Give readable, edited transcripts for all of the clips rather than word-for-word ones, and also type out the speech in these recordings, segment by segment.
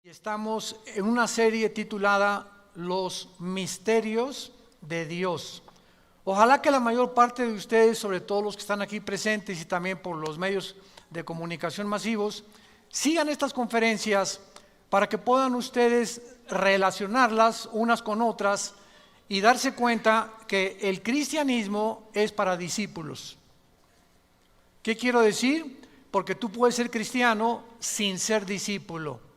Estamos en una serie titulada Los Misterios de Dios. Ojalá que la mayor parte de ustedes, sobre todo los que están aquí presentes y también por los medios de comunicación masivos, sigan estas conferencias para que puedan ustedes relacionarlas unas con otras y darse cuenta que el cristianismo es para discípulos. ¿Qué quiero decir? Porque tú puedes ser cristiano sin ser discípulo.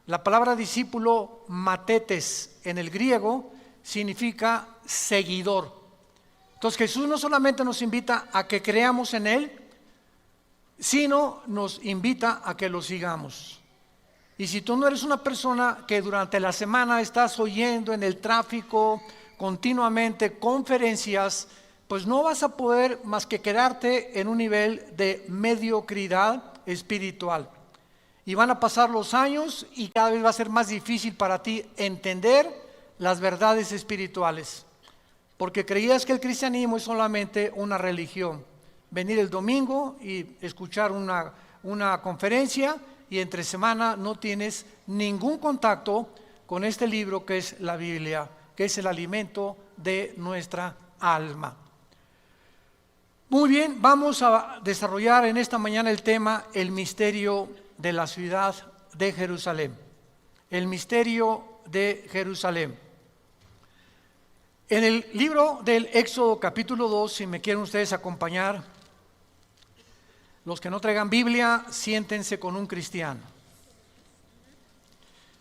La palabra discípulo, matetes, en el griego, significa seguidor. Entonces Jesús no solamente nos invita a que creamos en Él, sino nos invita a que lo sigamos. Y si tú no eres una persona que durante la semana estás oyendo en el tráfico continuamente conferencias, pues no vas a poder más que quedarte en un nivel de mediocridad espiritual. Y van a pasar los años y cada vez va a ser más difícil para ti entender las verdades espirituales. Porque creías que el cristianismo es solamente una religión. Venir el domingo y escuchar una conferencia y entre semana no tienes ningún contacto con este libro que es la Biblia, que es el alimento de nuestra alma. Muy bien, vamos a desarrollar en esta mañana el tema el misterio de la ciudad de Jerusalén. El misterio de Jerusalén. En el libro del Éxodo capítulo 2, si me quieren ustedes acompañar, los que no traigan Biblia, siéntense con un cristiano.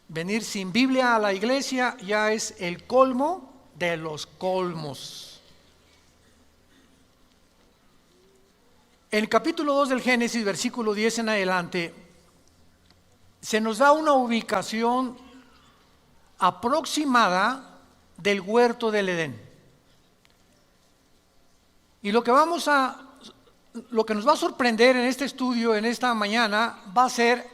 Venir sin Biblia a la iglesia ya es el colmo de los colmos. En el capítulo 2 del Génesis, versículo 10 en adelante, se nos da una ubicación aproximada del huerto del Edén. Y lo que nos va a sorprender en este estudio, en esta mañana, va a ser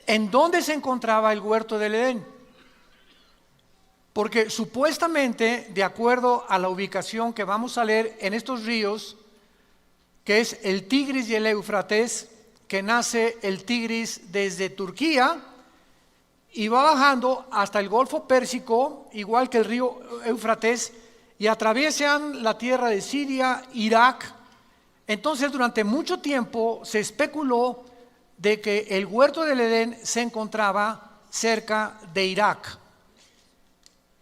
en dónde se encontraba el huerto del Edén. Porque supuestamente, de acuerdo a la ubicación que vamos a leer en estos ríos, que es el Tigris y el Éufrates, que nace el Tigris desde Turquía y va bajando hasta el Golfo Pérsico, igual que el río Éufrates, y atraviesan la tierra de Siria, Irak. Entonces, durante mucho tiempo se especuló de que el huerto del Edén se encontraba cerca de Irak.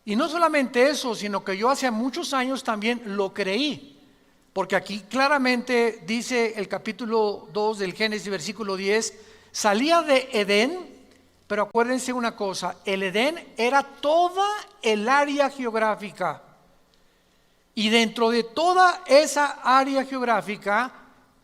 Y no solamente eso, sino que yo hace muchos años también lo creí. Porque aquí claramente dice el capítulo 2 del Génesis, versículo 10, salía de Edén, pero acuérdense una cosa, el Edén era toda el área geográfica. Y dentro de toda esa área geográfica,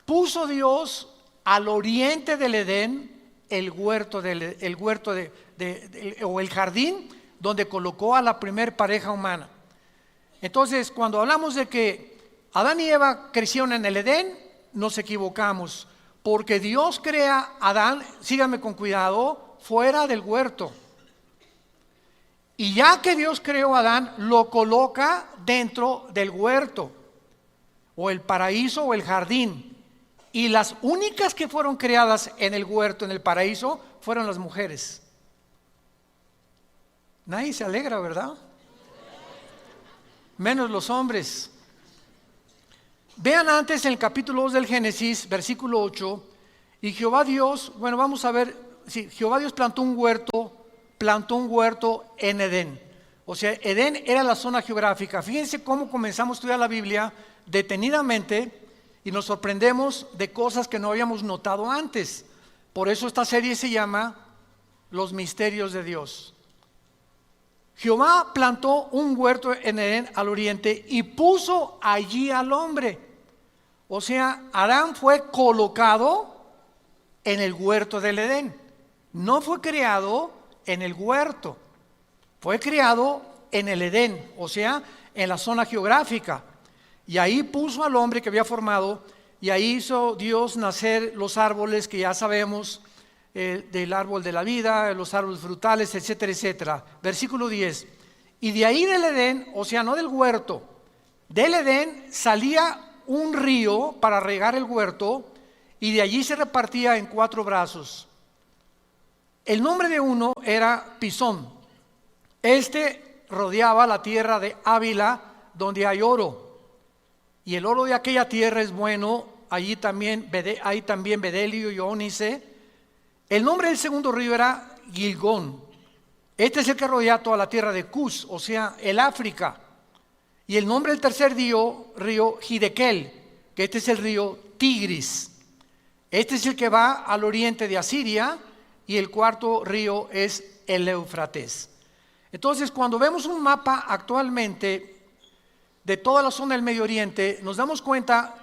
puso Dios al oriente del Edén el huerto, o el jardín donde colocó a la primer pareja humana. Entonces, cuando hablamos de que Adán y Eva crecieron en el Edén, nos equivocamos, porque Dios crea a Adán, síganme con cuidado, fuera del huerto. Y ya que Dios creó a Adán, lo coloca dentro del huerto, o el paraíso o el jardín. Y las únicas que fueron creadas en el huerto, en el paraíso, fueron las mujeres. Nadie se alegra, ¿verdad? Menos los hombres. Vean antes en el capítulo 2 del Génesis, versículo 8, y Jehová Dios, vamos a ver, Jehová Dios plantó un huerto en Edén. O sea, Edén era la zona geográfica. Fíjense cómo comenzamos a estudiar la Biblia detenidamente y nos sorprendemos de cosas que no habíamos notado antes. Por eso esta serie se llama Los Misterios de Dios. Jehová plantó un huerto en Edén al oriente y puso allí al hombre. O sea, Adán fue colocado en el huerto del Edén. No fue creado en el huerto. Fue creado en el Edén, o sea, en la zona geográfica. Y ahí puso al hombre que había formado, y ahí hizo Dios nacer los árboles que ya sabemos, del árbol de la vida, los árboles frutales, etcétera, etcétera. Versículo 10. Y de ahí del Edén, o sea, no del huerto, del Edén salía un río para regar el huerto y de allí se repartía en 4 brazos. El nombre de uno era Pisón. Este rodeaba la tierra de Ávila, donde hay oro. Y el oro de aquella tierra es bueno. Allí también hay también bedelio y ónice. El nombre del segundo río era Gilgón. Este es el que rodea toda la tierra de Cus, o sea, el África. Y el nombre del tercer río Hidekel, que este es el río Tigris. Este es el que va al oriente de Asiria, y el cuarto río es el Éufrates. Entonces, cuando vemos un mapa actualmente de toda la zona del Medio Oriente, nos damos cuenta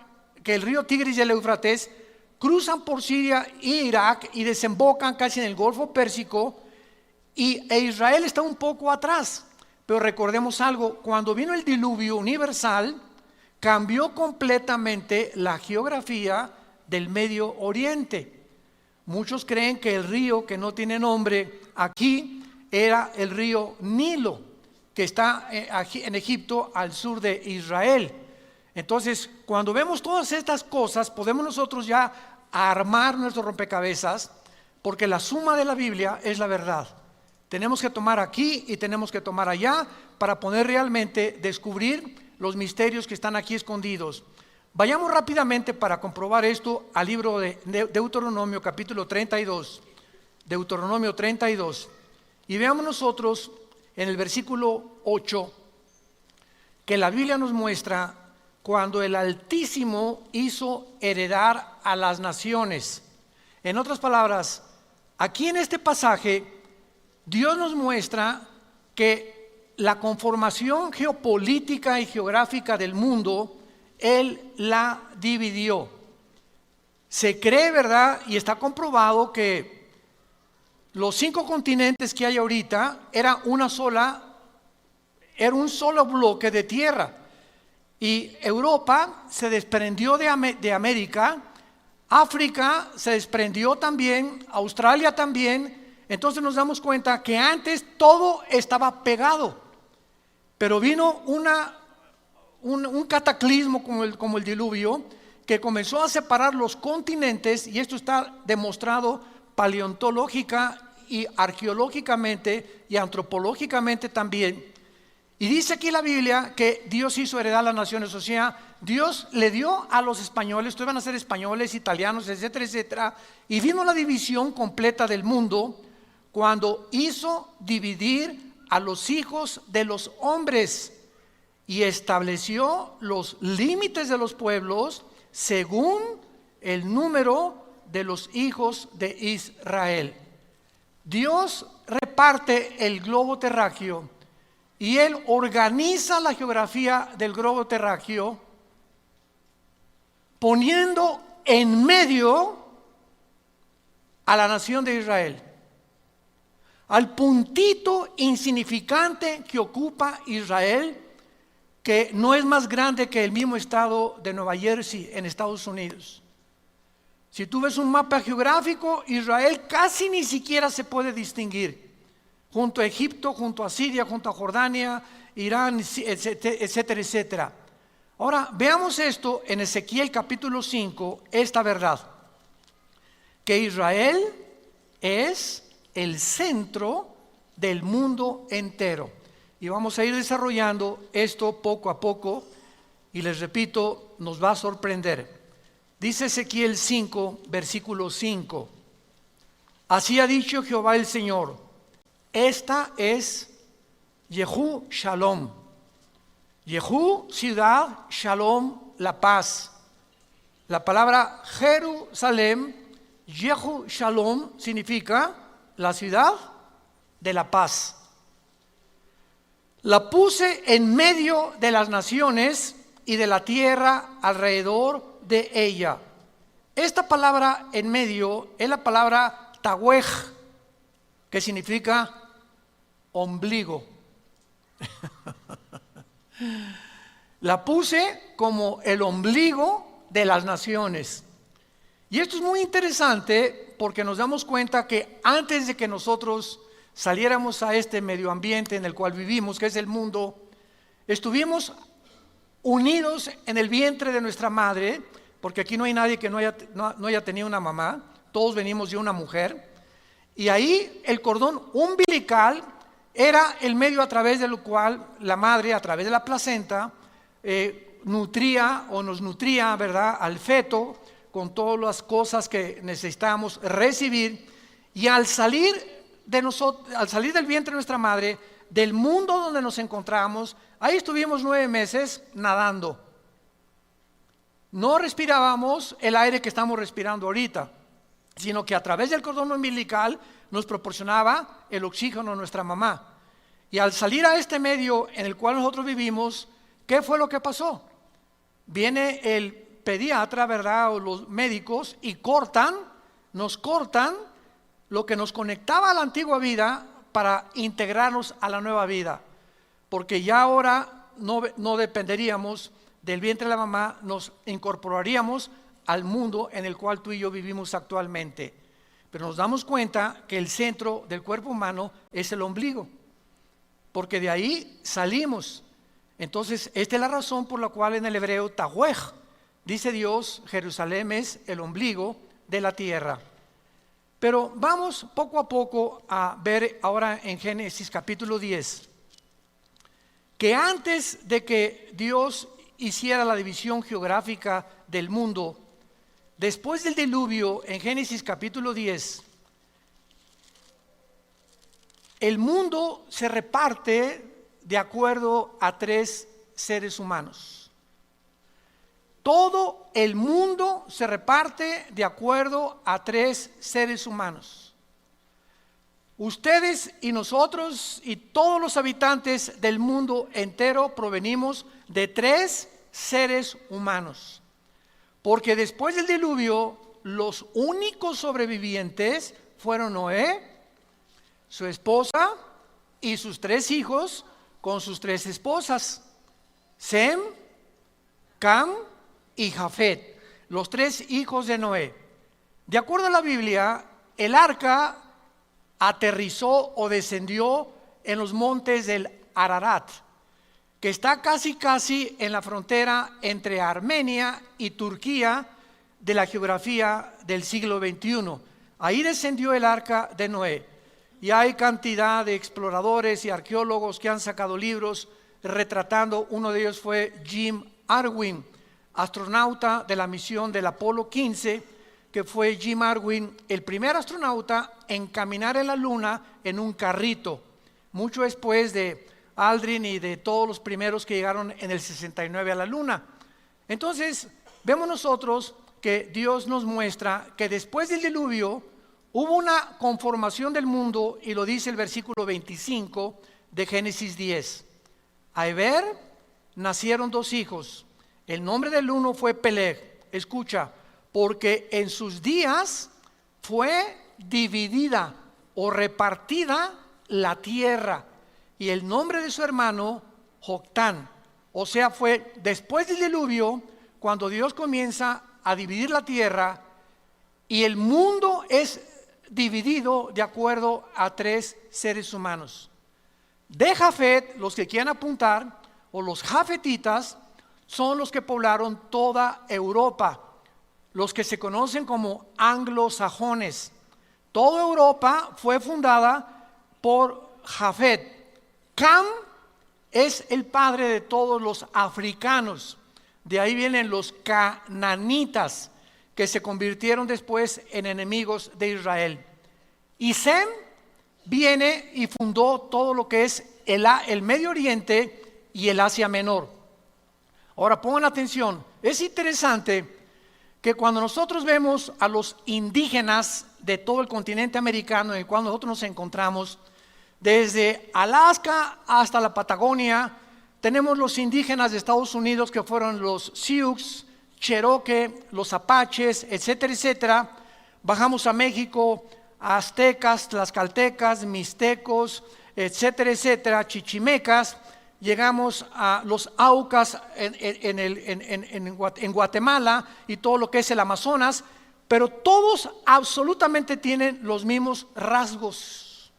que el río Tigris y el Éufrates cruzan por Siria e Irak y desembocan casi en el Golfo Pérsico, e Israel está un poco atrás. Pero recordemos algo, cuando vino el diluvio universal, cambió completamente la geografía del Medio Oriente. Muchos creen que el río que no tiene nombre aquí era el río Nilo, que está en Egipto al sur de Israel. Entonces, cuando vemos todas estas cosas, podemos nosotros ya armar nuestro rompecabezas, porque la suma de la Biblia es la verdad. Tenemos que tomar aquí y tenemos que tomar allá para poder realmente descubrir los misterios que están aquí escondidos. Vayamos rápidamente para comprobar esto al libro de Deuteronomio capítulo 32. Deuteronomio 32. Y veamos nosotros en el versículo 8 que la Biblia nos muestra cuando el Altísimo hizo heredar a las naciones. En otras palabras, aquí en este pasaje Dios nos muestra que la conformación geopolítica y geográfica del mundo, Él la dividió. Se cree, ¿verdad? Y está comprobado que los 5 continentes que hay ahorita era un solo bloque de tierra. Y Europa se desprendió de América, África se desprendió también, Australia también. Entonces nos damos cuenta que antes todo estaba pegado, pero vino un cataclismo como el diluvio, que comenzó a separar los continentes, y esto está demostrado paleontológica y arqueológicamente y antropológicamente también. Y dice aquí la Biblia que Dios hizo heredar las naciones, o sea, Dios le dio a los españoles, ustedes van a ser españoles, italianos, etcétera, etcétera, y vino la división completa del mundo cuando hizo dividir a los hijos de los hombres y estableció los límites de los pueblos según el número de los hijos de Israel. Dios reparte el globo terráqueo y Él organiza la geografía del globo terráqueo poniendo en medio a la nación de Israel, al puntito insignificante que ocupa Israel, que no es más grande que el mismo estado de Nueva Jersey en Estados Unidos. Si tú ves un mapa geográfico, Israel casi ni siquiera se puede distinguir, junto a Egipto, junto a Siria, junto a Jordania, Irán, etcétera, etcétera. Ahora, veamos esto en Ezequiel capítulo 5, esta verdad, que Israel es el centro del mundo entero. Y vamos a ir desarrollando esto poco a poco, y les repito, nos va a sorprender. Dice Ezequiel 5, versículo 5. Así ha dicho Jehová el Señor, esta es Yehú Shalom. Yehú, ciudad, Shalom, la paz. La palabra Jerusalén, Yehú Shalom, significa la ciudad de la paz. La puse en medio de las naciones y de la tierra alrededor de ella. Esta palabra en medio es la palabra Tawej, que significa ombligo. La puse como el ombligo de las naciones. Y esto es muy interesante porque nos damos cuenta que antes de que nosotros saliéramos a este medio ambiente en el cual vivimos, que es el mundo, estuvimos unidos en el vientre de nuestra madre, porque aquí no hay nadie que no haya tenido una mamá, todos venimos de una mujer, Y ahí el cordón umbilical era el medio a través del cual la madre, a través de la placenta, nutría o nos nutría, ¿verdad?, al feto con todas las cosas que necesitamos recibir. Y al salir de nosotros, al salir del vientre de nuestra madre, del mundo donde nos encontramos, ahí estuvimos 9 meses nadando. No respirábamos el aire que estamos respirando ahorita, sino que a través del cordón umbilical nos proporcionaba el oxígeno a nuestra mamá. Y al salir a este medio en el cual nosotros vivimos, ¿qué fue lo que pasó? Viene el pediatra, ¿verdad?, o los médicos, y nos cortan lo que nos conectaba a la antigua vida para integrarnos a la nueva vida. Porque ya ahora no dependeríamos del vientre de la mamá, nos incorporaríamos al mundo en el cual tú y yo vivimos actualmente. Pero nos damos cuenta que el centro del cuerpo humano es el ombligo, porque de ahí salimos. Entonces, esta es la razón por la cual en el hebreo Tahuej, dice Dios, Jerusalén es el ombligo de la tierra. Pero vamos poco a poco a ver ahora en Génesis capítulo 10, que antes de que Dios hiciera la división geográfica del mundo, después del diluvio, en Génesis capítulo 10, el mundo se reparte de acuerdo a 3 seres humanos. Todo el mundo se reparte de acuerdo a 3 seres humanos. Ustedes y nosotros y todos los habitantes del mundo entero provenimos de 3 seres humanos. Porque después del diluvio, los únicos sobrevivientes fueron Noé, su esposa y sus 3 hijos con sus 3 esposas, Sem, Cam y Jafet, los 3 hijos de Noé. De acuerdo a la Biblia, el arca aterrizó o descendió en los montes del Ararat, que está casi en la frontera entre Armenia y Turquía de la geografía del siglo XXI. Ahí descendió el arca de Noé. Y hay cantidad de exploradores y arqueólogos que han sacado libros retratando. Uno de ellos fue Jim Arwin, astronauta de la misión del Apolo 15, que fue Jim Arwin, el primer astronauta en caminar en la luna en un carrito, mucho después de Aldrin y de todos los primeros que llegaron en el 69 a la luna. Entonces, vemos nosotros que Dios nos muestra que después del diluvio hubo una conformación del mundo, y lo dice el versículo 25 de Génesis 10. A Eber nacieron 2 hijos. El nombre del uno fue Peleg. Escucha, porque en sus días fue dividida o repartida la tierra. Y el nombre de su hermano, Joctán. O sea, fue después del diluvio cuando Dios comienza a dividir la tierra, y el mundo es dividido de acuerdo a 3 seres humanos. De Jafet, los que quieran apuntar, o los jafetitas, son los que poblaron toda Europa, los que se conocen como anglosajones. Toda Europa fue fundada por Jafet. Cam es el padre de todos los africanos. De ahí vienen los cananitas, que se convirtieron después en enemigos de Israel. Y Sem viene y fundó todo lo que es el Medio Oriente y el Asia Menor. Ahora pongan atención, es interesante que cuando nosotros vemos a los indígenas de todo el continente americano en el cual nosotros nos encontramos, desde Alaska hasta la Patagonia, tenemos los indígenas de Estados Unidos que fueron los Sioux, Cherokee, los Apaches, etcétera, etcétera. Bajamos a México, aztecas, tlaxcaltecas, mixtecos, etcétera, etcétera, chichimecas. Llegamos a los Aucas en Guatemala y todo lo que es el Amazonas, pero todos absolutamente tienen los mismos rasgos.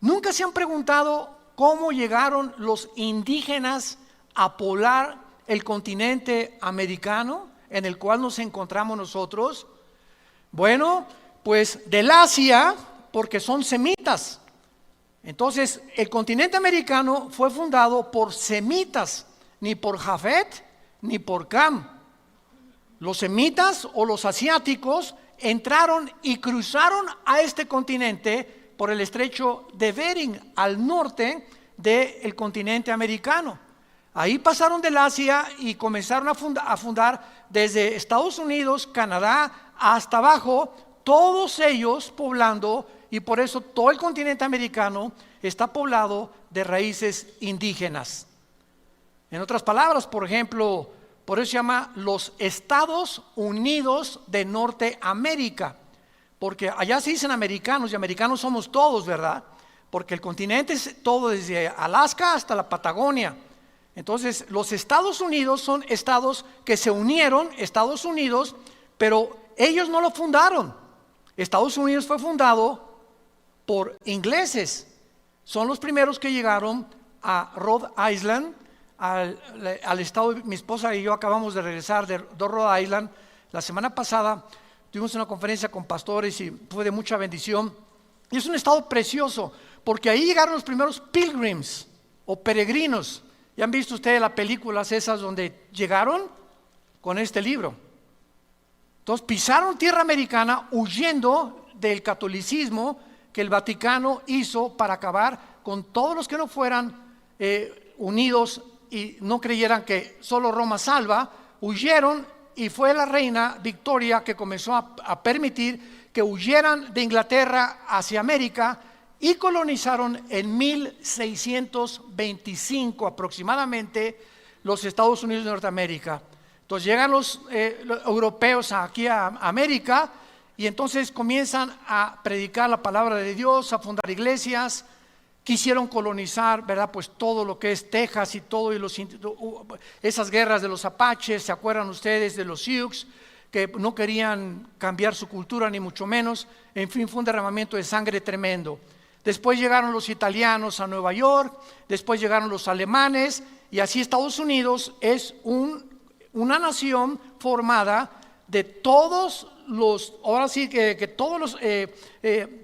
¿Nunca se han preguntado cómo llegaron los indígenas a poblar el continente americano en el cual nos encontramos nosotros? Bueno, pues del Asia, porque son semitas. Entonces, el continente americano fue fundado por semitas, ni por Jafet ni por Cam. Los semitas o los asiáticos entraron y cruzaron a este continente por el estrecho de Bering, al norte del continente americano. Ahí pasaron del Asia y comenzaron a fundar desde Estados Unidos, Canadá, hasta abajo, todos ellos poblando, y por eso todo el continente americano está poblado de raíces indígenas. En otras palabras, por ejemplo, por eso se llama los Estados Unidos de Norteamérica, porque allá se dicen americanos, y americanos somos todos, ¿verdad? Porque el continente es todo desde Alaska hasta la Patagonia. Entonces, los Estados Unidos son estados que se unieron, Estados Unidos, pero ellos no lo fundaron. Estados Unidos fue fundado por ingleses. Son los primeros que llegaron a Rhode Island, al estado. Mi esposa y yo acabamos de regresar de Rhode Island. La semana pasada tuvimos una conferencia con pastores y fue de mucha bendición. Y es un estado precioso, porque ahí llegaron los primeros pilgrims o peregrinos. ¿Ya han visto ustedes las películas esas donde llegaron con este libro? Entonces pisaron tierra americana huyendo del catolicismo que el Vaticano hizo para acabar con todos los que no fueran unidos y no creyeran que solo Roma salva. Huyeron, y fue la reina Victoria que comenzó a permitir que huyeran de Inglaterra hacia América, y colonizaron en 1625 aproximadamente los Estados Unidos de Norteamérica. Entonces llegan los europeos aquí a América, y entonces comienzan a predicar la palabra de Dios, a fundar iglesias. Quisieron colonizar, ¿verdad? Pues todo lo que es Texas y todo, y esas guerras de los apaches. ¿Se acuerdan ustedes de los Sioux? Que no querían cambiar su cultura, ni mucho menos. En fin, fue un derramamiento de sangre tremendo. Después llegaron los italianos a Nueva York, después llegaron los alemanes, y así Estados Unidos es una nación formada de todos los, ahora sí que todos los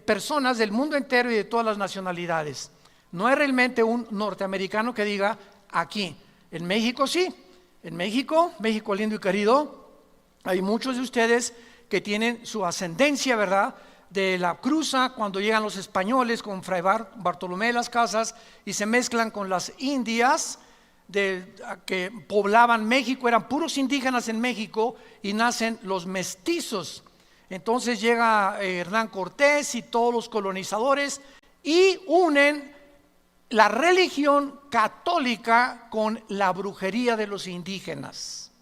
personas del mundo entero y de todas las nacionalidades. No hay realmente un norteamericano que diga aquí. En México sí, en México lindo y querido, hay muchos de ustedes que tienen su ascendencia, ¿verdad?, de la cruza, cuando llegan los españoles con Fray Bartolomé de las Casas y se mezclan con las indias que poblaban México. Eran puros indígenas en México, y nacen los mestizos. Entonces llega Hernán Cortés y todos los colonizadores y unen la religión católica con la brujería de los indígenas.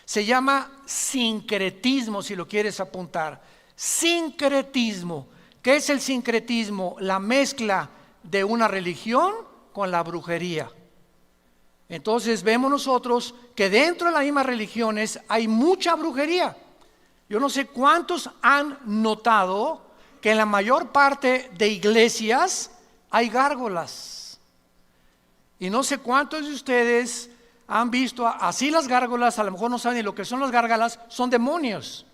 Se llama sincretismo, si lo quieres apuntar. Sincretismo. ¿Qué es el sincretismo? La mezcla de una religión con la brujería. Entonces vemos nosotros que dentro de las mismas religiones hay mucha brujería. Yo no sé cuántos han notado que en la mayor parte de iglesias hay gárgolas. Y no sé cuántos de ustedes han visto así las gárgolas. A lo mejor no saben ni lo que son las gárgolas. Son demonios.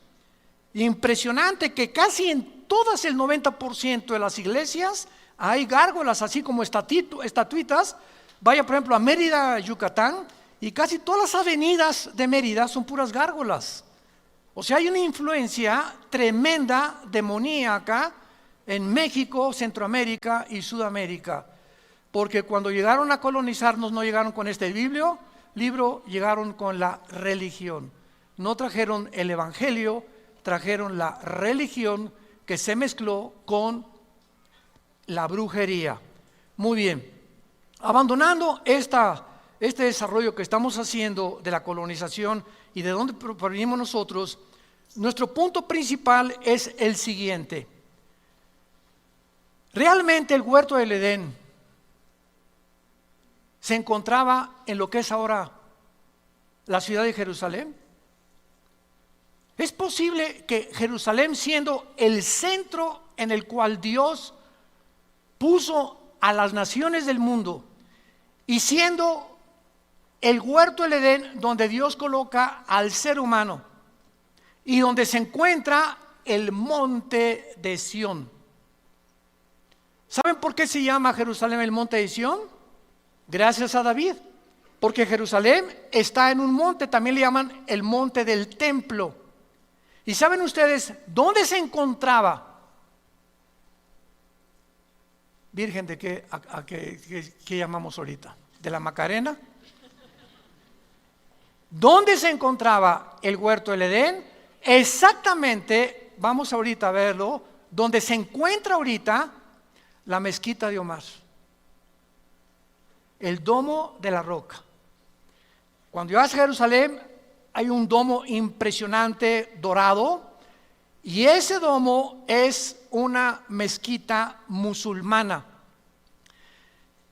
Impresionante que casi en todas, el 90% de las iglesias hay gárgolas, así como estatuitas. Vaya por ejemplo a Mérida, Yucatán, y casi todas las avenidas de Mérida son puras gárgolas. O sea, hay una influencia tremenda demoníaca en México, Centroamérica y Sudamérica, porque cuando llegaron a colonizarnos no llegaron con este libro, llegaron con la religión. No trajeron el evangelio, trajeron la religión que se mezcló con la brujería. Muy bien, abandonando este desarrollo que estamos haciendo de la colonización y de dónde provenimos nosotros, nuestro punto principal es el siguiente. Realmente el huerto del Edén se encontraba en lo que es ahora la ciudad de Jerusalén. ¿Es posible que Jerusalén, siendo el centro en el cual Dios puso a las naciones del mundo, y siendo el huerto del Edén donde Dios coloca al ser humano y donde se encuentra el monte de Sión. ¿Saben por qué se llama Jerusalén el monte de Sión? Gracias a David. Porque Jerusalén está en un monte, también le llaman el monte del templo. ¿Y saben ustedes dónde se encontraba? Virgen de qué llamamos ahorita, de la Macarena. ¿Dónde se encontraba el huerto del Edén? Exactamente, vamos ahorita a verlo, donde se encuentra ahorita la mezquita de Omar, el domo de la roca. Cuando vas a Jerusalén hay un domo impresionante dorado, y ese domo es una mezquita musulmana.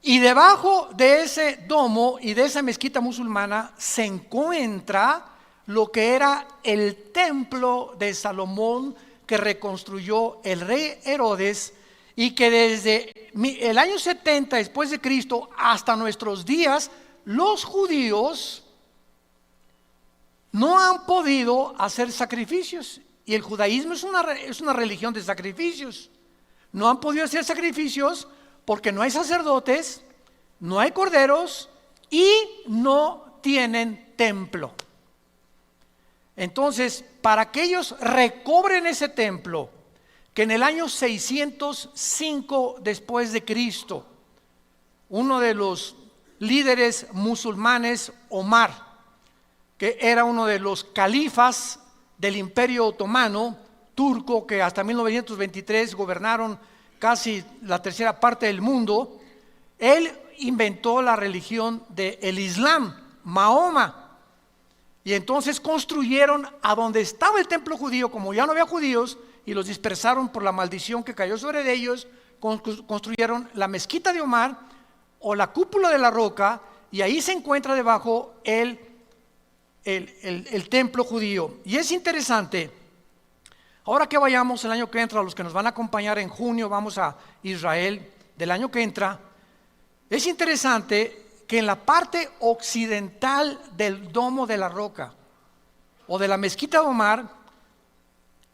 Y debajo de ese domo y de esa mezquita musulmana se encuentra lo que era el templo de Salomón, que reconstruyó el rey Herodes, y que desde el año 70 después de Cristo hasta nuestros días, los judíos no han podido hacer sacrificios. Y el judaísmo es una religión de sacrificios. No han podido hacer sacrificios porque no hay sacerdotes, no hay corderos y no tienen templo. Entonces, para que ellos recobren ese templo, que en el año 605 después de Cristo, uno de los líderes musulmanes, Omar, que era uno de los califas del Imperio Otomano turco, que hasta 1923 gobernaron casi la tercera parte del mundo, él inventó la religión del Islam, Mahoma. Y entonces construyeron a donde estaba el templo judío, como ya no había judíos, y los dispersaron por la maldición que cayó sobre ellos, construyeron la mezquita de Omar o la cúpula de la roca, y ahí se encuentra debajo el templo judío. Y es interesante, ahora que vayamos el año que entra, los que nos van a acompañar en junio, vamos a Israel del año que entra, es interesante que en la parte occidental del domo de la roca o de la mezquita de Omar,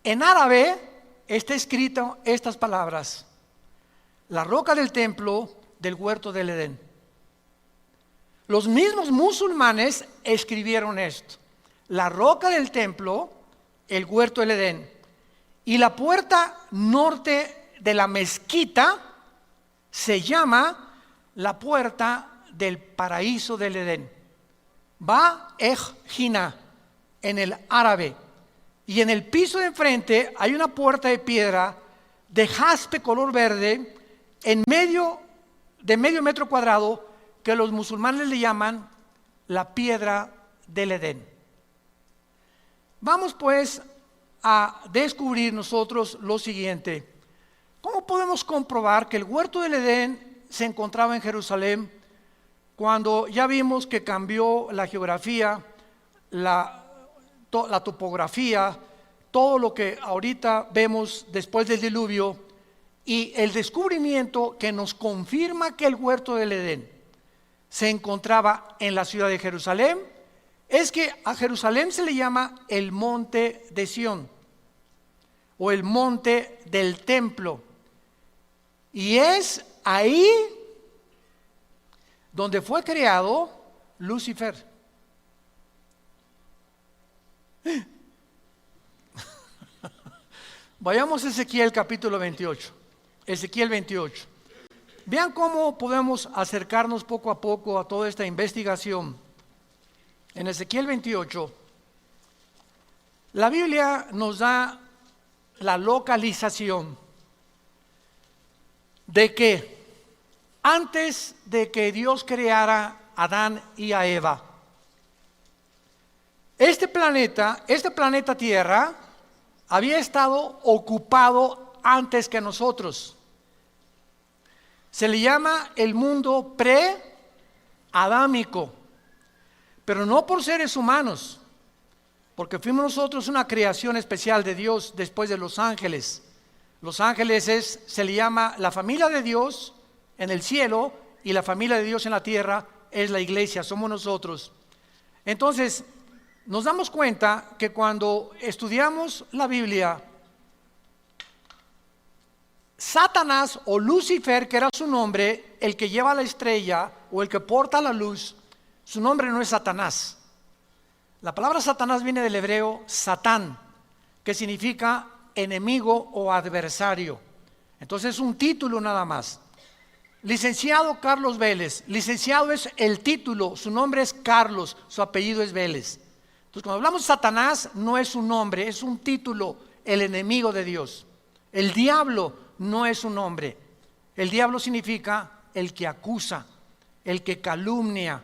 en árabe está escrito estas palabras: la roca del templo del huerto del Edén. Los mismos musulmanes escribieron esto: la roca del templo, el huerto del Edén. Y la puerta norte de la mezquita se llama la puerta del paraíso del Edén, Ba-ej-Jina en el árabe. Y en el piso de enfrente hay una puerta de piedra de jaspe color verde de medio metro cuadrado, que los musulmanes le llaman la piedra del Edén. Vamos pues a descubrir nosotros lo siguiente: ¿cómo podemos comprobar que el huerto del Edén se encontraba en Jerusalén cuando ya vimos que cambió la geografía, la topografía, todo lo que ahorita vemos después del diluvio, y el descubrimiento que nos confirma que el huerto del Edén se enconraba en la ciudad de Jerusalén? Es que a Jerusalén se le llama el monte de Sión o el monte del templo, y es ahí donde fue creado Lucifer. Vayamos a Ezequiel capítulo 28. Ezequiel 28. Vean cómo podemos acercarnos poco a poco a toda esta investigación. En Ezequiel 28, la Biblia nos da la localización de que antes de que Dios creara a Adán y a Eva, este planeta Tierra, había estado ocupado antes que nosotros. Se le llama el mundo pre-adámico, pero no por seres humanos, porque fuimos nosotros una creación especial de Dios después de los ángeles. Los ángeles se le llama la familia de Dios en el cielo, y la familia de Dios en la tierra es la iglesia, somos nosotros. Entonces, nos damos cuenta que cuando estudiamos la Biblia Satanás o Lucifer, que era su nombre, el que lleva la estrella o el que porta la luz, su nombre no es Satanás. La palabra Satanás viene del hebreo Satán, que significa enemigo o adversario. Entonces es un título nada más. Licenciado Carlos Vélez. Licenciado es el título, su nombre es Carlos, su apellido es Vélez. Entonces cuando hablamos de Satanás no es un nombre, es un título, el enemigo de Dios. El diablo no es un nombre. El diablo significa el que acusa, el que calumnia.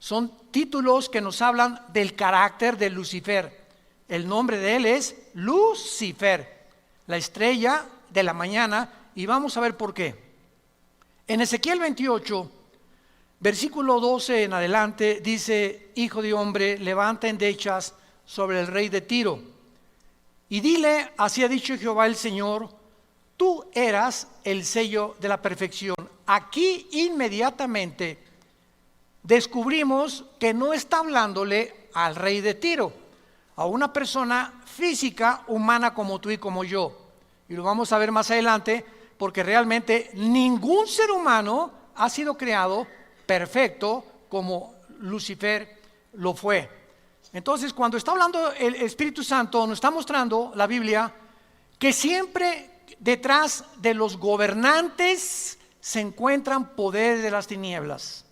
Son títulos que nos hablan del carácter de Lucifer. El nombre de él es Lucifer, la estrella de la mañana, y vamos a ver por qué. En Ezequiel 28, versículo 12 en adelante, dice: Hijo de hombre, levanta endechas sobre el rey de Tiro, y dile, así ha dicho Jehová el Señor, tú eras el sello de la perfección. Aquí inmediatamente descubrimos que no está hablándole al rey de Tiro, a una persona física, humana como tú y como yo. Y lo vamos a ver más adelante, porque realmente ningún ser humano ha sido creado perfecto como Lucifer lo fue. Entonces, cuando está hablando el Espíritu Santo, nos está mostrando la Biblia que siempre detrás de los gobernantes se encuentran poderes de las tinieblas.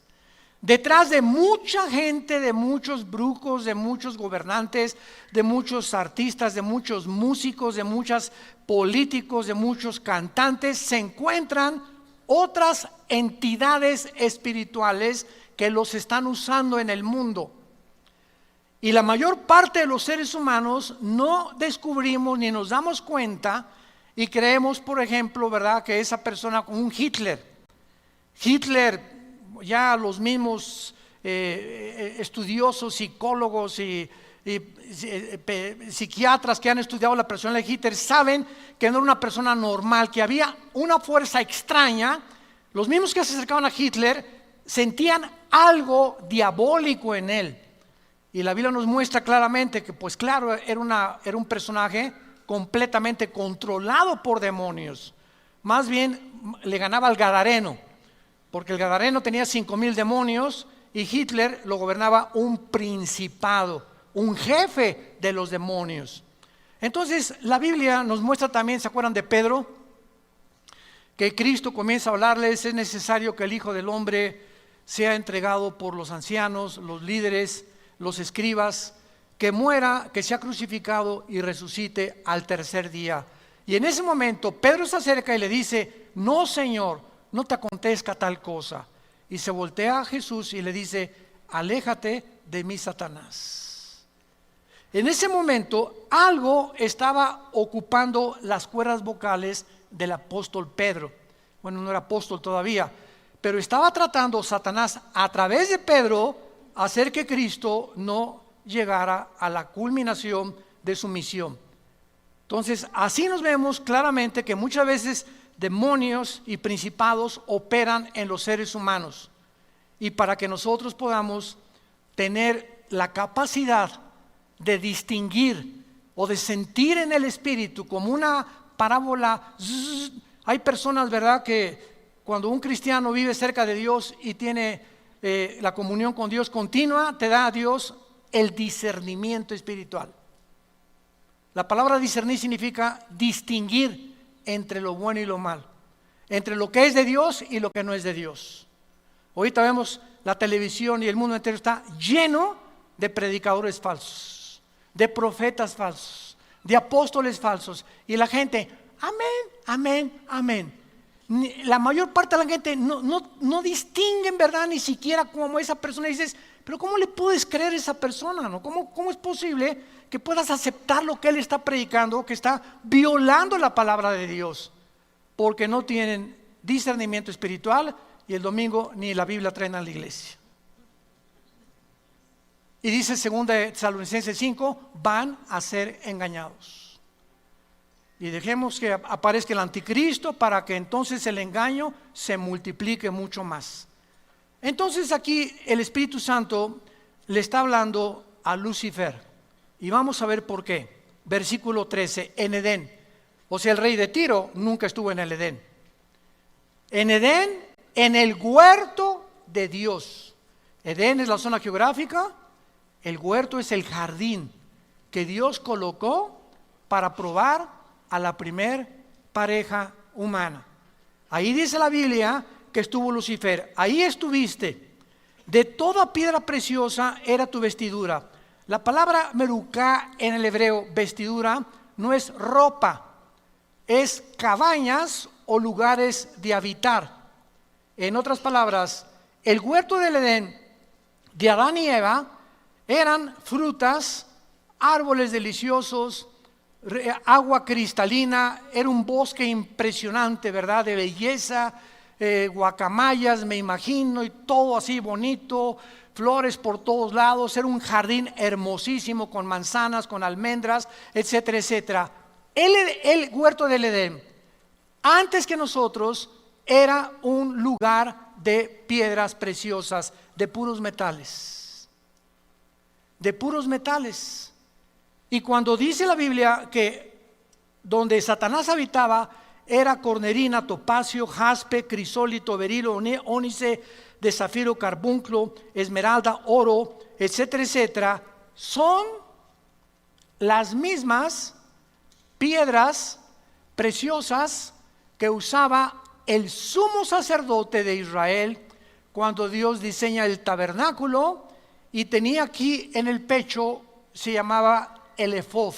Detrás de mucha gente, de muchos brujos, de muchos gobernantes, de muchos artistas, de muchos músicos, de muchos políticos, de muchos cantantes, se encuentran otras entidades espirituales que los están usando en el mundo. Y la mayor parte de los seres humanos no descubrimos ni nos damos cuenta y creemos, por ejemplo, ¿verdad?, que esa persona como un Hitler, ya los mismos estudiosos, psicólogos y psiquiatras que han estudiado la personalidad de Hitler saben que no era una persona normal, que había una fuerza extraña. Los mismos que se acercaban a Hitler sentían algo diabólico en él. Y la Biblia nos muestra claramente que, pues claro, era un personaje completamente controlado por demonios. Más bien le ganaba al Gadareno, porque el Gadareno tenía 5,000 demonios y Hitler lo gobernaba un principado, un jefe de los demonios. Entonces la Biblia nos muestra también, ¿se acuerdan de Pedro? Que Cristo comienza a hablarles: es necesario que el Hijo del Hombre sea entregado por los ancianos, los líderes, los escribas, que muera, que sea crucificado y resucite al tercer día. Y en ese momento Pedro se acerca y le dice: no, Señor, no te acontezca tal cosa. Y se voltea a Jesús y le dice: aléjate de mí, Satanás. En ese momento algo estaba ocupando las cuerdas vocales del apóstol Pedro. Bueno, no era apóstol todavía, pero estaba tratando Satanás a través de Pedro hacer que Cristo no llegara a la culminación de su misión. Entonces, así nos vemos claramente que muchas veces demonios y principados operan en los seres humanos, y para que nosotros podamos tener la capacidad de distinguir o de sentir en el espíritu como una parábola. Hay personas, ¿verdad?, que cuando un cristiano vive cerca de Dios y tiene la comunión con Dios continua, te da a Dios el discernimiento espiritual. La palabra discernir significa distinguir entre lo bueno y lo malo, entre lo que es de Dios y lo que no es de Dios. Ahorita vemos la televisión y el mundo entero está lleno de predicadores falsos, de profetas falsos, de apóstoles falsos, y la gente, amén, amén, amén. La mayor parte de la gente no distingue en verdad ni siquiera como esa persona. Y dices: pero ¿cómo le puedes creer a esa persona, no? ¿Cómo es posible que puedas aceptar lo que él está predicando, que está violando la palabra de Dios? Porque no tienen discernimiento espiritual, y el domingo ni la Biblia traen a la iglesia. Y dice 2 Tesalonicenses 5, van a ser engañados. Y dejemos que aparezca el anticristo para que entonces el engaño se multiplique mucho más. Entonces aquí el Espíritu Santo le está hablando a Lucifer, y vamos a ver por qué. Versículo 13, en Edén. O sea, el rey de Tiro nunca estuvo en el Edén. En Edén, en el huerto de Dios. Edén es la zona geográfica, el huerto es el jardín que Dios colocó para probar a la primer pareja humana. Ahí dice la Biblia que estuvo Lucifer. Ahí estuviste. De toda piedra preciosa era tu vestidura. La palabra merucá en el hebreo, vestidura, no es ropa, es cabañas o lugares de habitar. En otras palabras, el huerto del Edén de Adán y Eva eran frutas, árboles deliciosos, agua cristalina, era un bosque impresionante, ¿verdad? De belleza, guacamayas, me imagino, y todo así bonito, flores por todos lados, era un jardín hermosísimo con manzanas, con almendras, etcétera, etcétera. El huerto del Edén, antes que nosotros, era un lugar de piedras preciosas, de puros metales. De puros metales. Y cuando dice la Biblia que donde Satanás habitaba era cornerina, topacio, jaspe, crisólito, berilo, ónice, de zafiro, carbunclo, esmeralda, oro, etcétera, etcétera, son las mismas piedras preciosas que usaba el sumo sacerdote de Israel cuando Dios diseña el tabernáculo, y tenía aquí en el pecho, se llamaba el efod.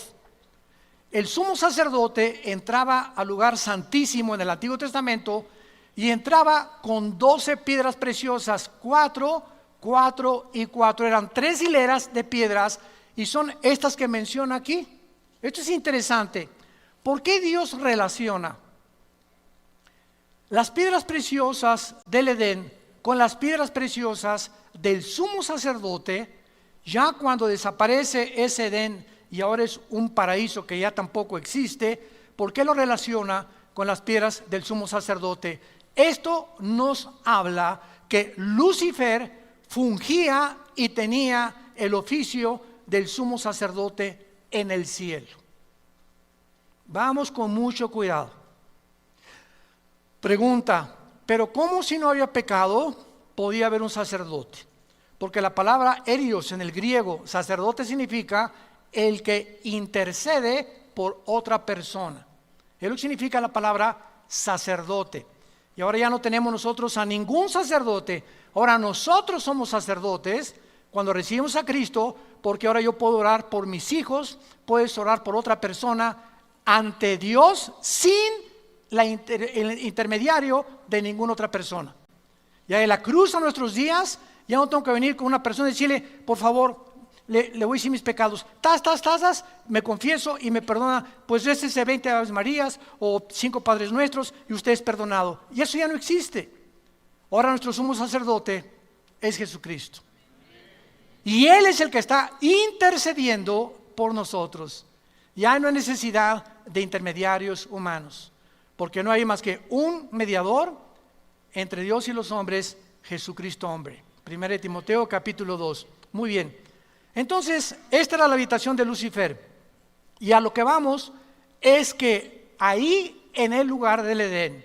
El sumo sacerdote entraba al lugar santísimo en el Antiguo Testamento y entraba con 12 piedras preciosas, 4, 4 y 4. Eran 3 hileras de piedras y son estas que menciona aquí. Esto es interesante. ¿Por qué Dios relaciona las piedras preciosas del Edén con las piedras preciosas del sumo sacerdote? Ya cuando desaparece ese Edén y ahora es un paraíso que ya tampoco existe, ¿por qué lo relaciona con las piedras del sumo sacerdote? Esto nos habla que Lucifer fungía y tenía el oficio del sumo sacerdote en el cielo. Vamos con mucho cuidado. Pregunta, ¿pero cómo si no había pecado podía haber un sacerdote? Porque la palabra erios en el griego, sacerdote, significa el que intercede por otra persona. Es lo que significa la palabra sacerdote. Y ahora ya no tenemos nosotros a ningún sacerdote. Ahora nosotros somos sacerdotes cuando recibimos a Cristo, porque ahora yo puedo orar por mis hijos, puedes orar por otra persona ante Dios sin el intermediario de ninguna otra persona. Ya en la cruz a nuestros días, ya no tengo que venir con una persona y decirle, por favor, le voy a decir mis pecados, me confieso y me perdona, pues récese 20 Aves Marías o 5 Padres Nuestros y usted es perdonado. Y eso ya no existe. Ahora nuestro sumo sacerdote es Jesucristo. Y Él es el que está intercediendo por nosotros. Ya no hay necesidad de intermediarios humanos, porque no hay más que un mediador entre Dios y los hombres, Jesucristo hombre. 1 Timoteo capítulo 2. Muy bien. Entonces, esta era la habitación de Lucifer. Y a lo que vamos es que ahí en el lugar del Edén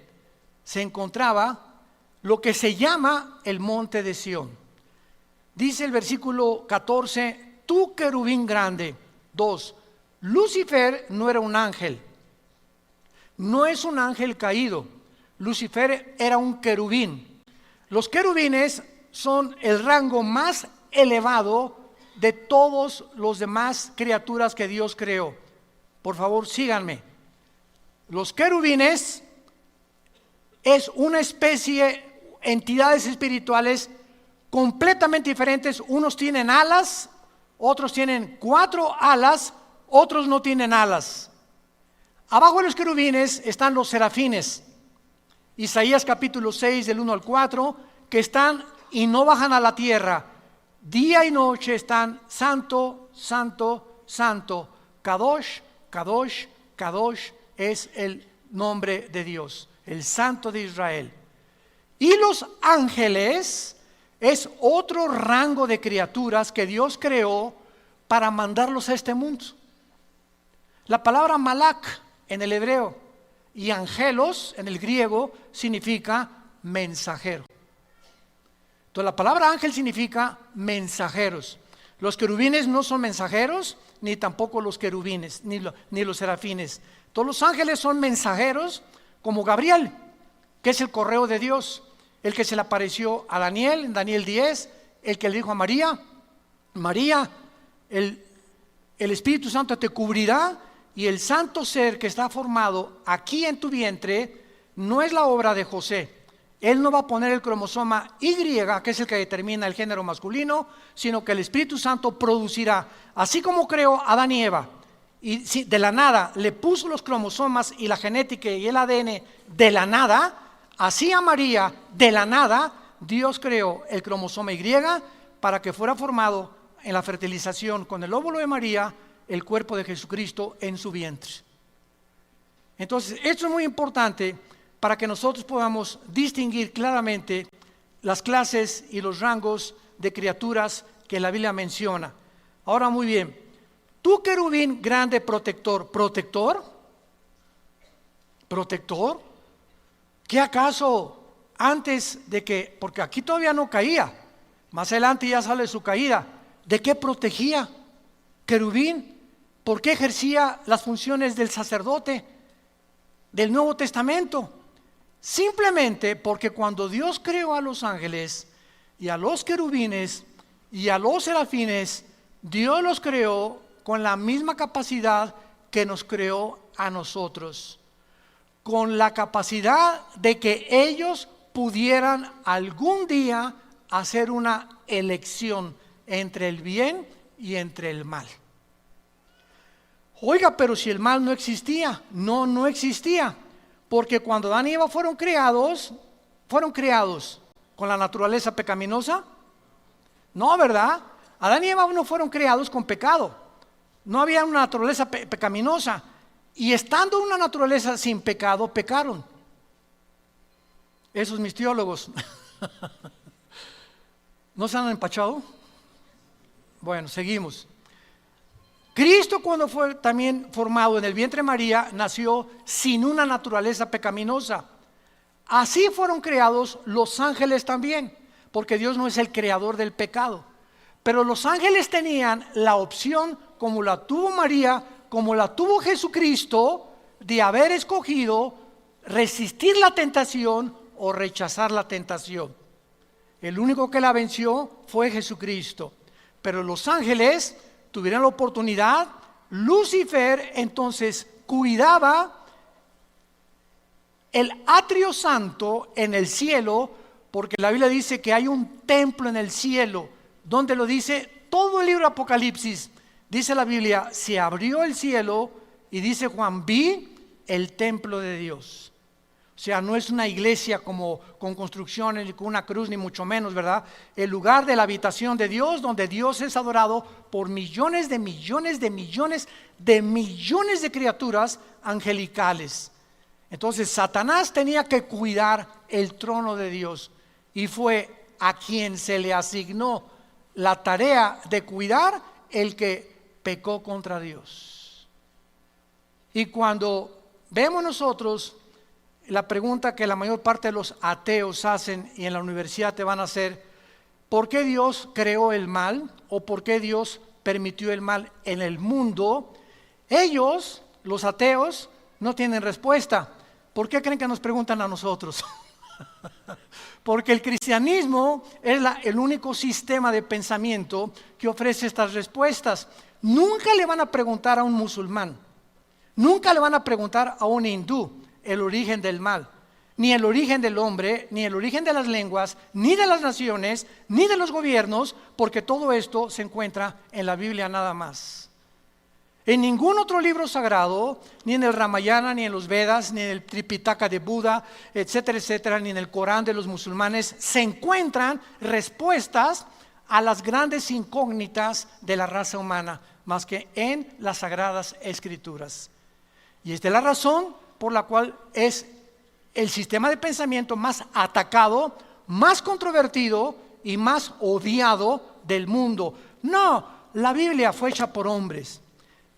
se encontraba lo que se llama el monte de Sión. Dice el versículo 14, tú querubín grande. 2. Lucifer no era un ángel. No es un ángel caído. Lucifer era un querubín. Los querubines son el rango más elevado de todos los demás criaturas que Dios creó. Por favor, síganme. Los querubines es una especie, entidades espirituales completamente diferentes. Unos tienen alas, otros tienen 4 alas, otros no tienen alas. Abajo de los querubines están los serafines. Isaías capítulo 6 del 1 al 4, que están y no bajan a la tierra. Día y noche están santo, santo, santo. Kadosh, Kadosh, Kadosh es el nombre de Dios, el Santo de Israel. Y los ángeles es otro rango de criaturas que Dios creó para mandarlos a este mundo. La palabra malak en el hebreo y angelos en el griego significa mensajero. Entonces la palabra ángel significa mensajeros. Los querubines no son mensajeros, ni tampoco los querubines, ni los serafines. Todos los ángeles son mensajeros, como Gabriel, que es el correo de Dios, el que se le apareció a Daniel en Daniel 10, el que le dijo a María, María, el Espíritu Santo te cubrirá y el santo ser que está formado aquí en tu vientre no es la obra de José. Él no va a poner el cromosoma Y, que es el que determina el género masculino, sino que el Espíritu Santo producirá, así como creó a Adán y Eva, y de la nada le puso los cromosomas y la genética y el ADN de la nada, así a María de la nada Dios creó el cromosoma Y para que fuera formado en la fertilización con el óvulo de María el cuerpo de Jesucristo en su vientre. Entonces, esto es muy importante para que nosotros podamos distinguir claramente las clases y los rangos de criaturas que la Biblia menciona. Ahora, muy bien, tú querubín grande protector, ¿protector? ¿Qué acaso antes de que, porque aquí todavía no caía, más adelante ya sale su caída, ¿de qué protegía querubín? ¿Por qué ejercía las funciones del sacerdote del Nuevo Testamento? Simplemente porque cuando Dios creó a los ángeles y a los querubines y a los serafines, Dios los creó con la misma capacidad que nos creó a nosotros, con la capacidad de que ellos pudieran algún día hacer una elección entre el bien y entre el mal. Oiga, pero si el mal no existía, no existía, porque cuando Adán y Eva fueron creados con la naturaleza pecaminosa. No, ¿verdad? Adán y Eva no fueron creados con pecado, no había una naturaleza pecaminosa, y estando una naturaleza sin pecado, pecaron. Esos mis teólogos ¿no se han empachado? Bueno, seguimos. Cristo, cuando fue también formado en el vientre de María, nació sin una naturaleza pecaminosa. Así fueron creados los ángeles también, porque Dios no es el creador del pecado. Pero los ángeles tenían la opción, como la tuvo María, como la tuvo Jesucristo, de haber escogido resistir la tentación o rechazar la tentación. El único que la venció fue Jesucristo. Pero los ángeles tuvieron la oportunidad. Lucifer entonces cuidaba el atrio santo en el cielo, porque la Biblia dice que hay un templo en el cielo. ¿Dónde lo dice? Todo el libro de Apocalipsis. Dice la Biblia, se abrió el cielo y dice Juan, vi el templo de Dios. O sea, no es una iglesia como con construcciones ni con una cruz, ni mucho menos, ¿verdad? El lugar de la habitación de Dios, donde Dios es adorado por millones de millones de millones de millones de criaturas angelicales. Entonces Satanás tenía que cuidar el trono de Dios, y fue a quien se le asignó la tarea de cuidar el que pecó contra Dios. Y cuando vemos nosotros la pregunta que la mayor parte de los ateos hacen y en la universidad te van a hacer, ¿por qué Dios creó el mal? ¿O por qué Dios permitió el mal en el mundo? Ellos, los ateos, no tienen respuesta. ¿Por qué creen que nos preguntan a nosotros? Porque el cristianismo es el único sistema de pensamiento que ofrece estas respuestas. Nunca le van a preguntar a un musulmán, nunca le van a preguntar a un hindú el origen del mal, ni el origen del hombre, ni el origen de las lenguas, ni de las naciones, ni de los gobiernos, porque todo esto se encuentra en la Biblia nada más. En ningún otro libro sagrado, ni en el Ramayana, ni en los Vedas, ni en el Tripitaka de Buda, etcétera, etcétera, ni en el Corán de los musulmanes, se encuentran respuestas a las grandes incógnitas de la raza humana, más que en las Sagradas Escrituras. Y esta es la razón por la cual es el sistema de pensamiento más atacado, más controvertido y más odiado del mundo. No, la Biblia fue hecha por hombres.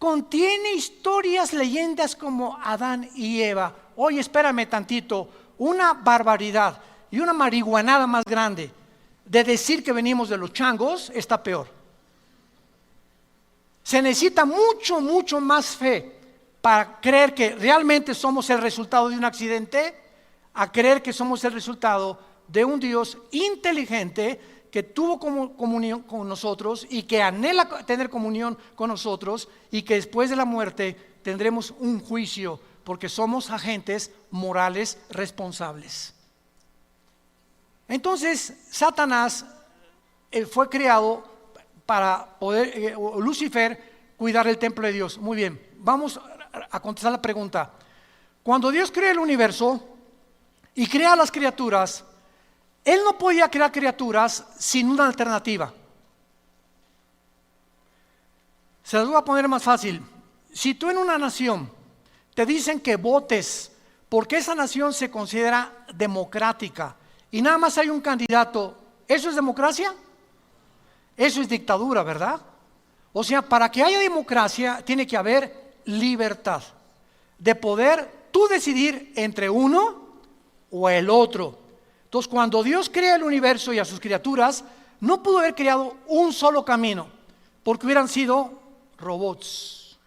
contiene historias, leyendas como Adán y Eva. Oye, espérame tantito, una barbaridad y una marihuanada más grande de decir que venimos de los changos está peor. Se necesita mucho más fe para creer que realmente somos el resultado de un accidente, a creer que somos el resultado de un Dios inteligente que tuvo comunión con nosotros y que anhela tener comunión con nosotros, y que después de la muerte tendremos un juicio porque somos agentes morales responsables. Entonces Satanás fue creado para poder, Lucifer, cuidar el templo de Dios. Muy bien, vamos a contestar la pregunta. Cuando Dios crea el universo y crea las criaturas, Él no podía crear criaturas sin una alternativa. Se las voy a poner más fácil. Si tú en una nación te dicen que votes porque esa nación se considera democrática y nada más hay un candidato, ¿eso es democracia? Eso es dictadura, ¿verdad? O sea, para que haya democracia tiene que haber libertad de poder tú decidir entre uno o el otro. Entonces, cuando Dios crea el universo y a sus criaturas, no pudo haber creado un solo camino, porque hubieran sido robots.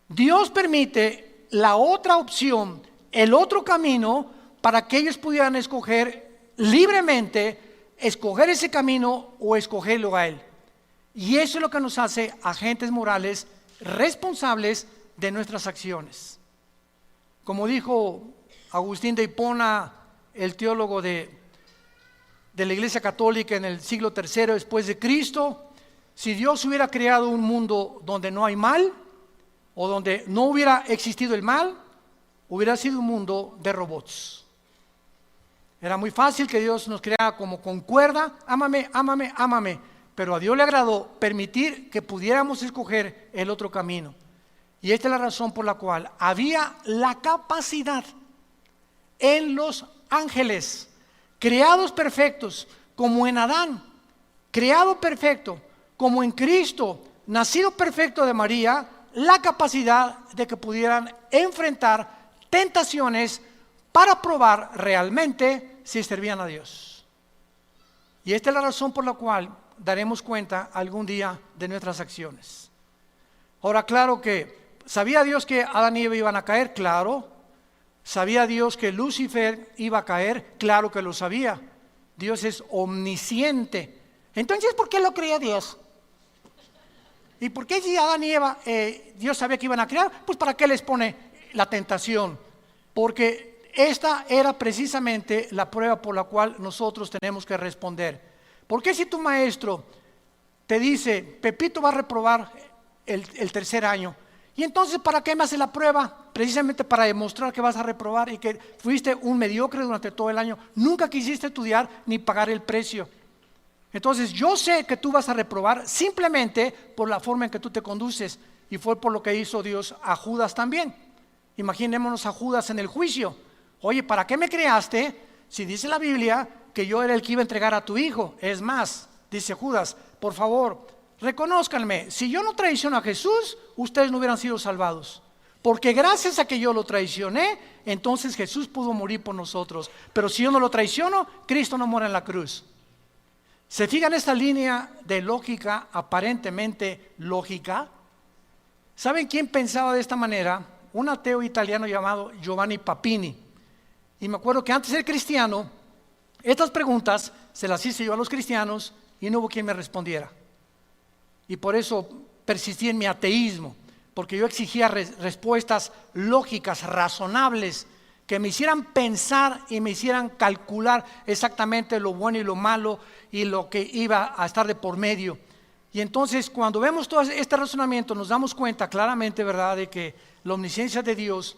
Dios permite la otra opción, el otro camino, para que ellos pudieran escoger libremente, escoger ese camino o escogerlo a Él. Y eso es lo que nos hace agentes morales responsables de nuestras acciones. Como dijo Agustín de Hipona, el teólogo de la Iglesia Católica en el siglo III después de Cristo, si Dios hubiera creado un mundo donde no hay mal, o donde no hubiera existido el mal, hubiera sido un mundo de robots. Era muy fácil que Dios nos creara como con cuerda, ámame, ámame, ámame, pero a Dios le agradó permitir que pudiéramos escoger el otro camino. Y esta es la razón por la cual había la capacidad en los ángeles, creados perfectos, como en Adán, creado perfecto, como en Cristo, nacido perfecto de María, la capacidad de que pudieran enfrentar tentaciones para probar realmente si servían a Dios. Y esta es la razón por la cual daremos cuenta algún día de nuestras acciones. Ahora, claro que, ¿sabía Dios que Adán y Eva iban a caer? Claro. ¿Sabía Dios que Lucifer iba a caer? Claro que lo sabía. Dios es omnisciente. Entonces, ¿por qué lo creía Dios? ¿Y por qué si Adán y Eva Dios sabía que iban a crear? Pues ¿para qué les pone la tentación? Porque esta era precisamente la prueba por la cual nosotros tenemos que responder. ¿Por qué si tu maestro te dice, Pepito va a reprobar el tercer año? Y entonces, ¿para qué me hace la prueba? Precisamente para demostrar que vas a reprobar y que fuiste un mediocre durante todo el año. Nunca quisiste estudiar ni pagar el precio. Entonces, yo sé que tú vas a reprobar simplemente por la forma en que tú te conduces. Y fue por lo que hizo Dios a Judas también. Imaginémonos a Judas en el juicio. Oye, ¿para qué me creaste si dice la Biblia que yo era el que iba a entregar a tu hijo? Es más, dice Judas, por favor, reconózcanme, si yo no traiciono a Jesús, ustedes no hubieran sido salvados. Porque gracias a que yo lo traicioné, entonces Jesús pudo morir por nosotros. Pero si yo no lo traiciono, Cristo no muere en la cruz. ¿Se fijan esta línea de lógica, aparentemente lógica? ¿Saben quién pensaba de esta manera? Un ateo italiano llamado Giovanni Papini. Y me acuerdo que antes de ser cristiano, estas preguntas se las hice yo a los cristianos y no hubo quien me respondiera. Y por eso persistí en mi ateísmo, porque yo exigía respuestas lógicas, razonables, que me hicieran pensar y me hicieran calcular exactamente lo bueno y lo malo y lo que iba a estar de por medio. Y entonces, cuando vemos todo este razonamiento, nos damos cuenta claramente, ¿verdad?, de que la omnisciencia de Dios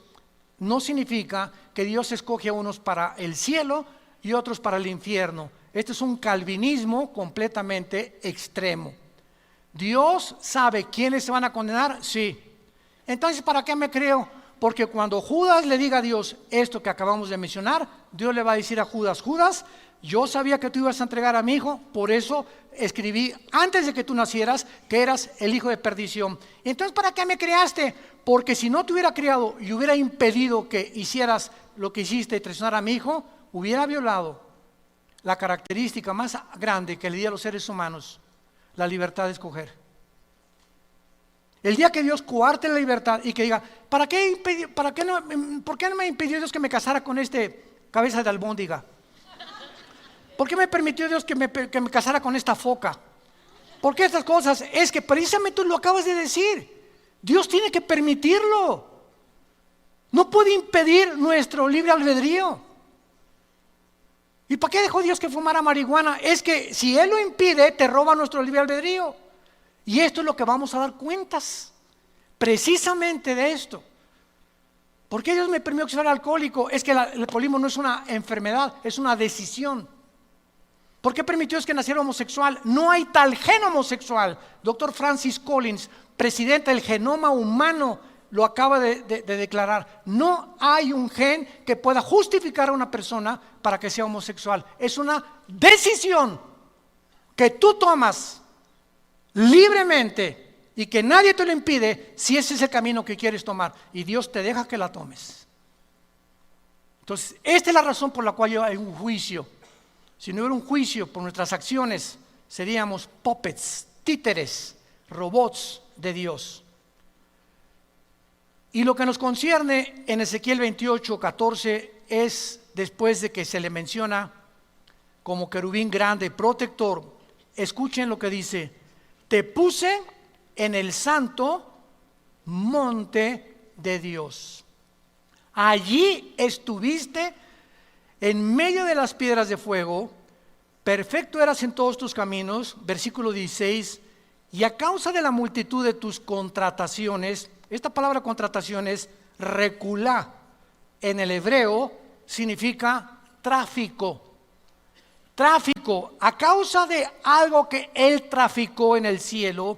no significa que Dios escoge a unos para el cielo y otros para el infierno. Este es un calvinismo completamente extremo. ¿Dios sabe quiénes se van a condenar? Sí. Entonces, ¿para qué me creo? Porque cuando Judas le diga a Dios esto que acabamos de mencionar, Dios le va a decir a Judas, Judas, yo sabía que tú ibas a entregar a mi hijo, por eso escribí antes de que tú nacieras que eras el hijo de perdición. Entonces, ¿para qué me creaste? Porque si no te hubiera creado y hubiera impedido que hicieras lo que hiciste y traicionar a mi hijo, hubiera violado la característica más grande que le di a los seres humanos, la libertad de escoger. El día que Dios coarte la libertad y que diga, ¿por qué no me impidió Dios que me casara con cabeza de albóndiga? ¿Por qué me permitió Dios que me casara con esta foca? ¿Por qué estas cosas? Es que precisamente tú lo acabas de decir. Dios tiene que permitirlo. No puede impedir nuestro libre albedrío. ¿Y para qué dejó Dios que fumara marihuana? Es que si Él lo impide, te roba nuestro libre albedrío. Y esto es lo que vamos a dar cuentas. Precisamente de esto. ¿Por qué Dios me permitió que fuera alcohólico? Es que el alcoholismo no es una enfermedad, es una decisión. ¿Por qué permitió que naciera homosexual? No hay tal gen homosexual. Dr. Francis Collins, presidente del genoma humano, lo acaba de declarar. No hay un gen que pueda justificar a una persona para que sea homosexual. Es una decisión que tú tomas libremente y que nadie te lo impide si ese es el camino que quieres tomar. Y Dios te deja que la tomes. Entonces, esta es la razón por la cual hay un juicio. Si no hubiera un juicio por nuestras acciones, seríamos puppets, títeres, robots de Dios. Y lo que nos concierne en Ezequiel 28:14 es después de que se le menciona como querubín grande, protector. Escuchen lo que dice: te puse en el santo monte de Dios. Allí estuviste en medio de las piedras de fuego, perfecto eras en todos tus caminos, versículo 16, y a causa de la multitud de tus contrataciones, esta palabra contrataciones, reculá, en el hebreo significa tráfico. Tráfico, a causa de algo que Él traficó en el cielo,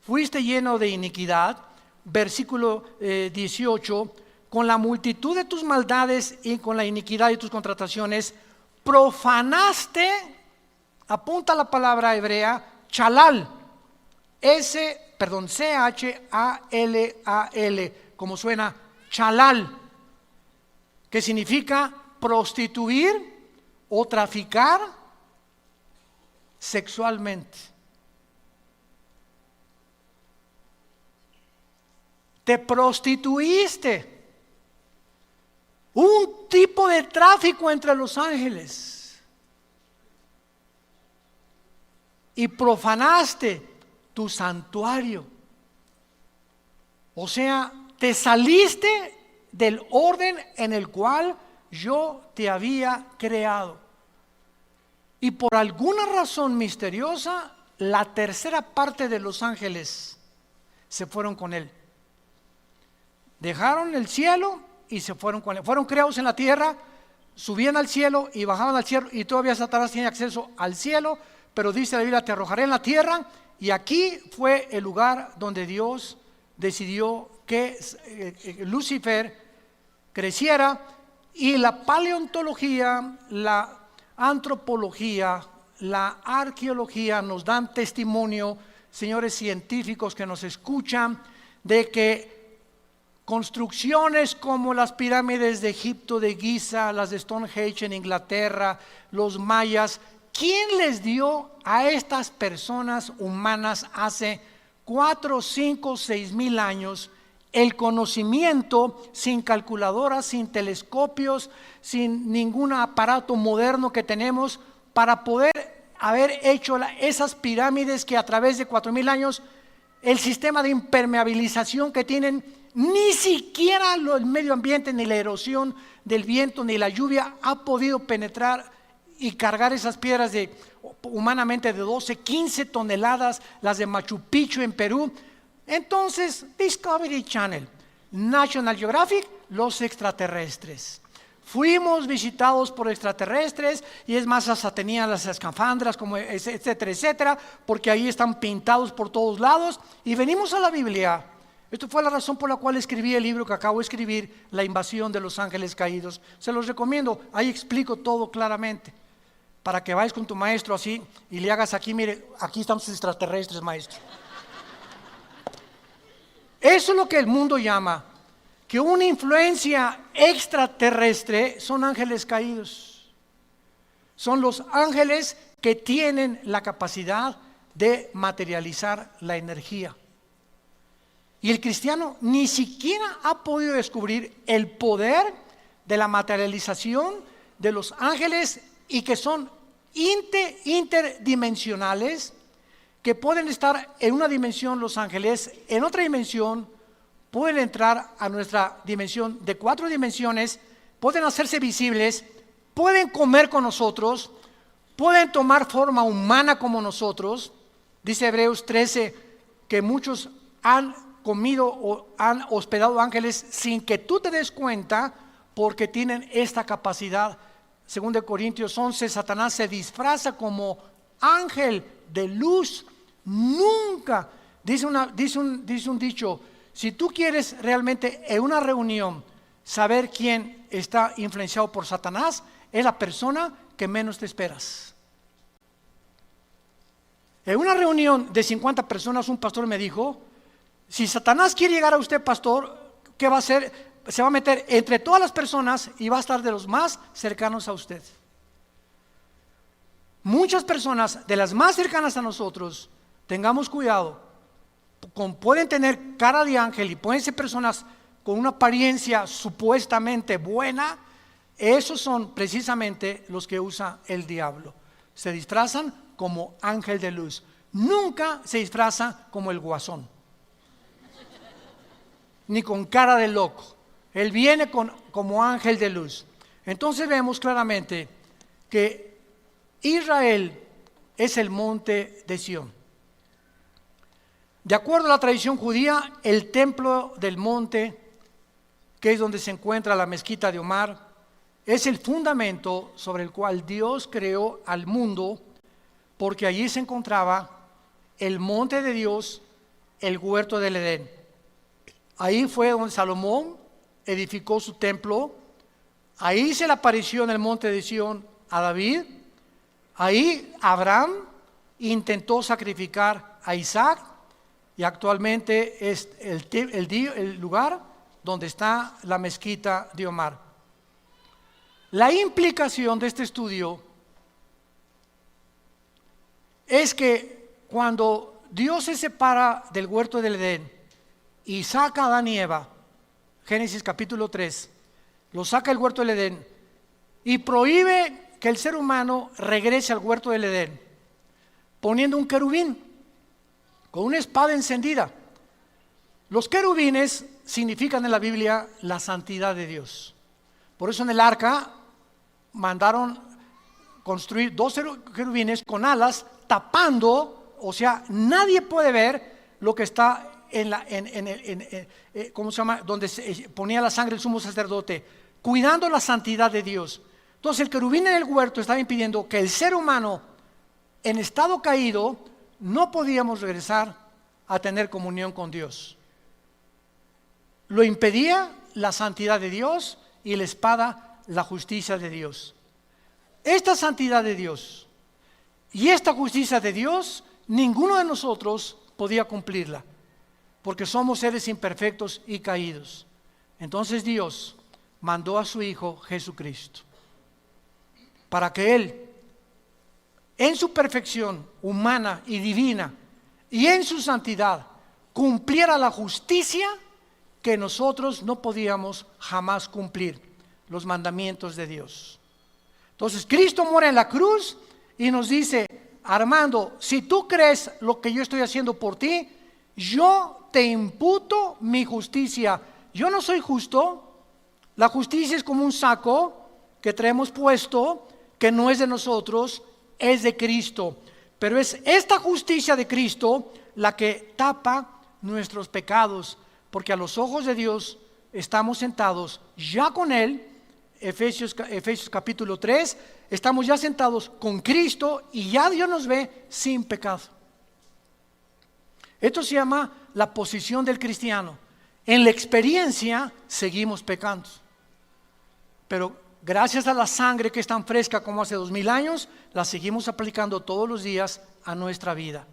fuiste lleno de iniquidad, versículo 18, con la multitud de tus maldades y con la iniquidad de tus contrataciones, profanaste, apunta la palabra hebrea, chalal, C-H-A-L-A-L, como suena, chalal, que significa prostituir o traficar sexualmente. Te prostituiste. Un tipo de tráfico entre los ángeles. Y profanaste tu santuario. O sea, te saliste del orden en el cual yo te había creado. Y por alguna razón misteriosa, la tercera parte de los ángeles se fueron con él. Dejaron el cielo y se fueron con él. Fueron creados en la tierra, subían al cielo y bajaban al cielo, y todavía Satanás tiene acceso al cielo, pero dice la Biblia, te arrojaré en la tierra, y aquí fue el lugar donde Dios decidió que Lucifer creciera. Y la paleontología, la antropología, la arqueología nos dan testimonio, señores científicos que nos escuchan, de que construcciones como las pirámides de Egipto, de Giza, las de Stonehenge en Inglaterra, los mayas, ¿quién les dio a estas personas humanas hace 4, 5, 6 mil años el conocimiento, sin calculadoras, sin telescopios, sin ningún aparato moderno que tenemos, para poder haber hecho esas pirámides que a través de 4,000 años, el sistema de impermeabilización que tienen, ni siquiera el medio ambiente, ni la erosión del viento, ni la lluvia ha podido penetrar y cargar esas piedras humanamente de 12, 15 toneladas, las de Machu Picchu en Perú? Entonces, Discovery Channel, National Geographic, los extraterrestres. Fuimos visitados por extraterrestres, y es más, hasta tenían las escafandras, como etcétera, etcétera, porque ahí están pintados por todos lados. Y venimos a la Biblia. Esto fue la razón por la cual escribí el libro que acabo de escribir, La invasión de los ángeles caídos. Se los recomiendo, ahí explico todo claramente. para que vayas con tu maestro así y le hagas aquí, mire, aquí están sus extraterrestres, maestro. Eso es lo que el mundo llama que una influencia extraterrestre son ángeles caídos. Son los ángeles que tienen la capacidad de materializar la energía. Y el cristiano ni siquiera ha podido descubrir el poder de la materialización de los ángeles y que son interdimensionales, que pueden estar en una dimensión los ángeles, en otra dimensión pueden entrar a nuestra dimensión de 4 dimensiones, pueden hacerse visibles, pueden comer con nosotros, pueden tomar forma humana como nosotros. Dice Hebreos 13 que muchos han comido o han hospedado ángeles sin que tú te des cuenta, porque tienen esta capacidad. Según de Corintios 11, Satanás se disfraza como ángel de luz. Nunca, dice un dicho, si tú quieres realmente en una reunión saber quién está influenciado por Satanás, es la persona que menos te esperas. En una reunión de 50 personas, un pastor me dijo, si Satanás quiere llegar a usted, pastor, ¿qué va a hacer? Se va a meter entre todas las personas y va a estar de los más cercanos a usted. Muchas personas de las más cercanas a nosotros, tengamos cuidado, pueden tener cara de ángel y pueden ser personas con una apariencia supuestamente buena. Esos son precisamente los que usa el diablo. Se disfrazan como ángel de luz. Nunca se disfraza como el guasón, ni con cara de loco. Él viene como ángel de luz. Entonces vemos claramente que Israel es el monte de Sión. De acuerdo a la tradición judía, el templo del monte, que es donde se encuentra la mezquita de Omar, es el fundamento sobre el cual Dios creó al mundo, porque allí se encontraba el monte de Dios, el huerto del Edén. Ahí fue donde Salomón edificó su templo. Ahí se le apareció en el monte de Sión a David. Ahí Abraham intentó sacrificar a Isaac, y actualmente es el lugar donde está la mezquita de Omar. La implicación de este estudio es que cuando Dios se separa del huerto del Edén y saca a Adán y Eva, Génesis capítulo 3, lo saca del huerto del Edén y prohíbe que el ser humano regrese al huerto del Edén, poniendo un querubín con una espada encendida. Los querubines significan en la Biblia la santidad de Dios. Por eso en el arca mandaron construir 2 querubines con alas tapando, o sea, nadie puede ver lo que está ¿cómo se llama? Donde se ponía la sangre del sumo sacerdote, cuidando la santidad de Dios. Entonces el querubín en el huerto estaba impidiendo que el ser humano en estado caído no podíamos regresar a tener comunión con Dios. Lo impedía la santidad de Dios y la espada, la justicia de Dios. Esta santidad de Dios y esta justicia de Dios, ninguno de nosotros podía cumplirla, porque somos seres imperfectos y caídos. Entonces Dios mandó a su Hijo Jesucristo para que Él, en su perfección humana y divina y en su santidad, cumpliera la justicia que nosotros no podíamos jamás cumplir, los mandamientos de Dios. Entonces Cristo muere en la cruz y nos dice: Armando, si tú crees lo que yo estoy haciendo por ti, yo te imputo mi justicia. Yo no soy justo. La justicia es como un saco que traemos puesto, que no es de nosotros, es de Cristo. Pero es esta justicia de Cristo la que tapa nuestros pecados, porque a los ojos de Dios estamos sentados ya con Él. Efesios capítulo 3, estamos ya sentados con Cristo y ya Dios nos ve sin pecado. Esto se llama la posición del cristiano. En la experiencia seguimos pecando, pero gracias a la sangre que es tan fresca como hace 2000 años, la seguimos aplicando todos los días a nuestra vida.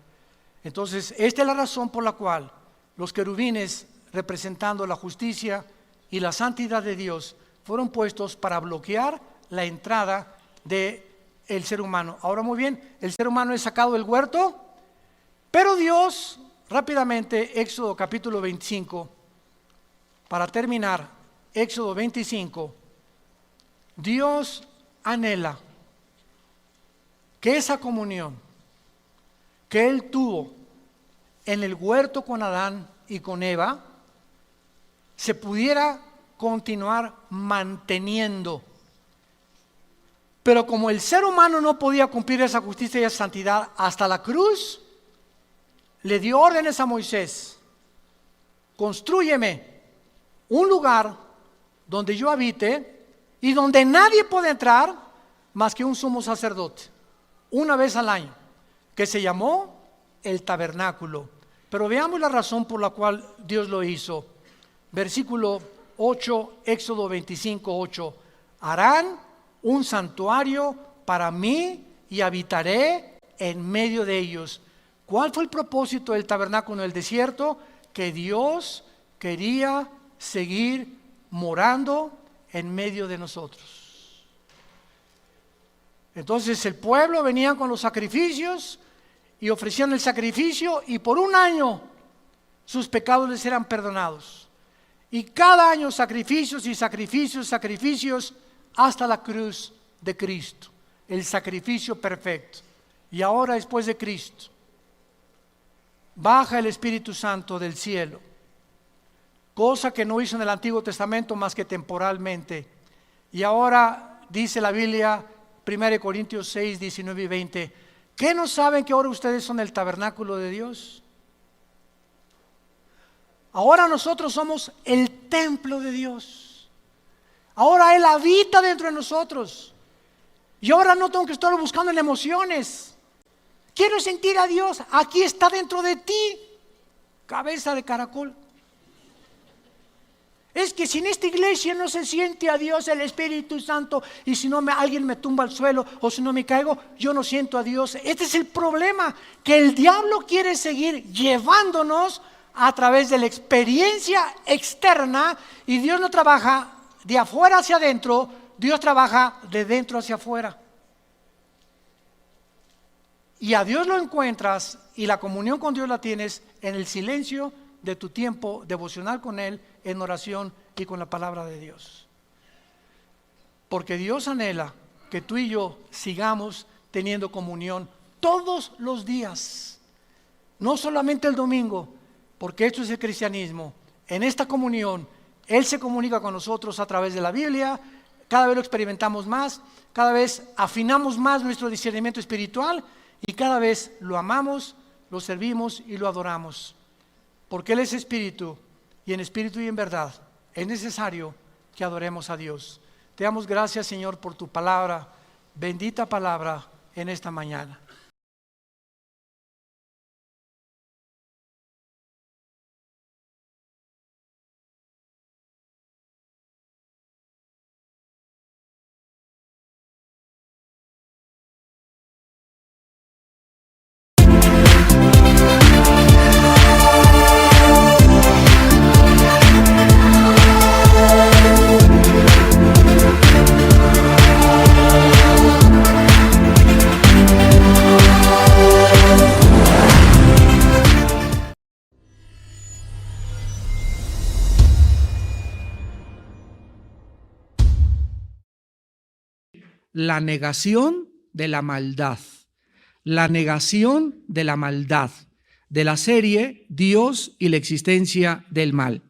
Entonces, esta es la razón por la cual los querubines, representando la justicia y la santidad de Dios, fueron puestos para bloquear la entrada del ser humano. Ahora, muy bien, el ser humano es sacado del huerto, pero Dios, rápidamente, Éxodo capítulo 25, para terminar, Éxodo 25, Dios anhela que esa comunión que Él tuvo en el huerto con Adán y con Eva se pudiera continuar manteniendo. Pero como el ser humano no podía cumplir esa justicia y esa santidad hasta la cruz, le dio órdenes a Moisés: constrúyeme un lugar donde yo habite y donde nadie puede entrar más que un sumo sacerdote, una vez al año, que se llamó el tabernáculo. Pero veamos la razón por la cual Dios lo hizo. Versículo 8, Éxodo 25, 8. Harán un santuario para mí y habitaré en medio de ellos. ¿Cuál fue el propósito del tabernáculo en el desierto? Que Dios quería seguir morando en medio de nosotros. Entonces el pueblo venía con los sacrificios y ofrecían el sacrificio, y por un año sus pecados les eran perdonados. Y cada año sacrificios y sacrificios, sacrificios, hasta la cruz de Cristo, el sacrificio perfecto. Y ahora, después de Cristo, baja el Espíritu Santo del cielo, cosa que no hizo en el Antiguo Testamento más que temporalmente. Y ahora dice la Biblia, 1 Corintios 6, 19 y 20, ¿qué no saben que ahora ustedes son el tabernáculo de Dios? Ahora nosotros somos el templo de Dios. Ahora Él habita dentro de nosotros. Y ahora no tengo que estar buscando en emociones. Quiero sentir a Dios. Aquí está dentro de ti. Cabeza de caracol. Es que si en esta iglesia no se siente a Dios, el Espíritu Santo, y si no alguien me tumba al suelo o si no me caigo, yo no siento a Dios. Este es el problema, que el diablo quiere seguir llevándonos a través de la experiencia externa, y Dios no trabaja de afuera hacia adentro, Dios trabaja de dentro hacia afuera. Y a Dios lo encuentras y la comunión con Dios la tienes en el silencio de tu tiempo devocional con Él, en oración y con la palabra de Dios. Porque Dios anhela que tú y yo sigamos teniendo comunión todos los días, no solamente el domingo, porque esto es el cristianismo. En esta comunión Él se comunica con nosotros a través de la Biblia. Cada vez lo experimentamos más, cada vez afinamos más nuestro discernimiento espiritual y cada vez lo amamos, lo servimos y lo adoramos. Porque Él es espíritu, y en espíritu y en verdad es necesario que adoremos a Dios. Te damos gracias, Señor, por tu palabra, bendita palabra en esta mañana. La negación de la maldad. La negación de la maldad. De la serie Dios y la existencia del mal.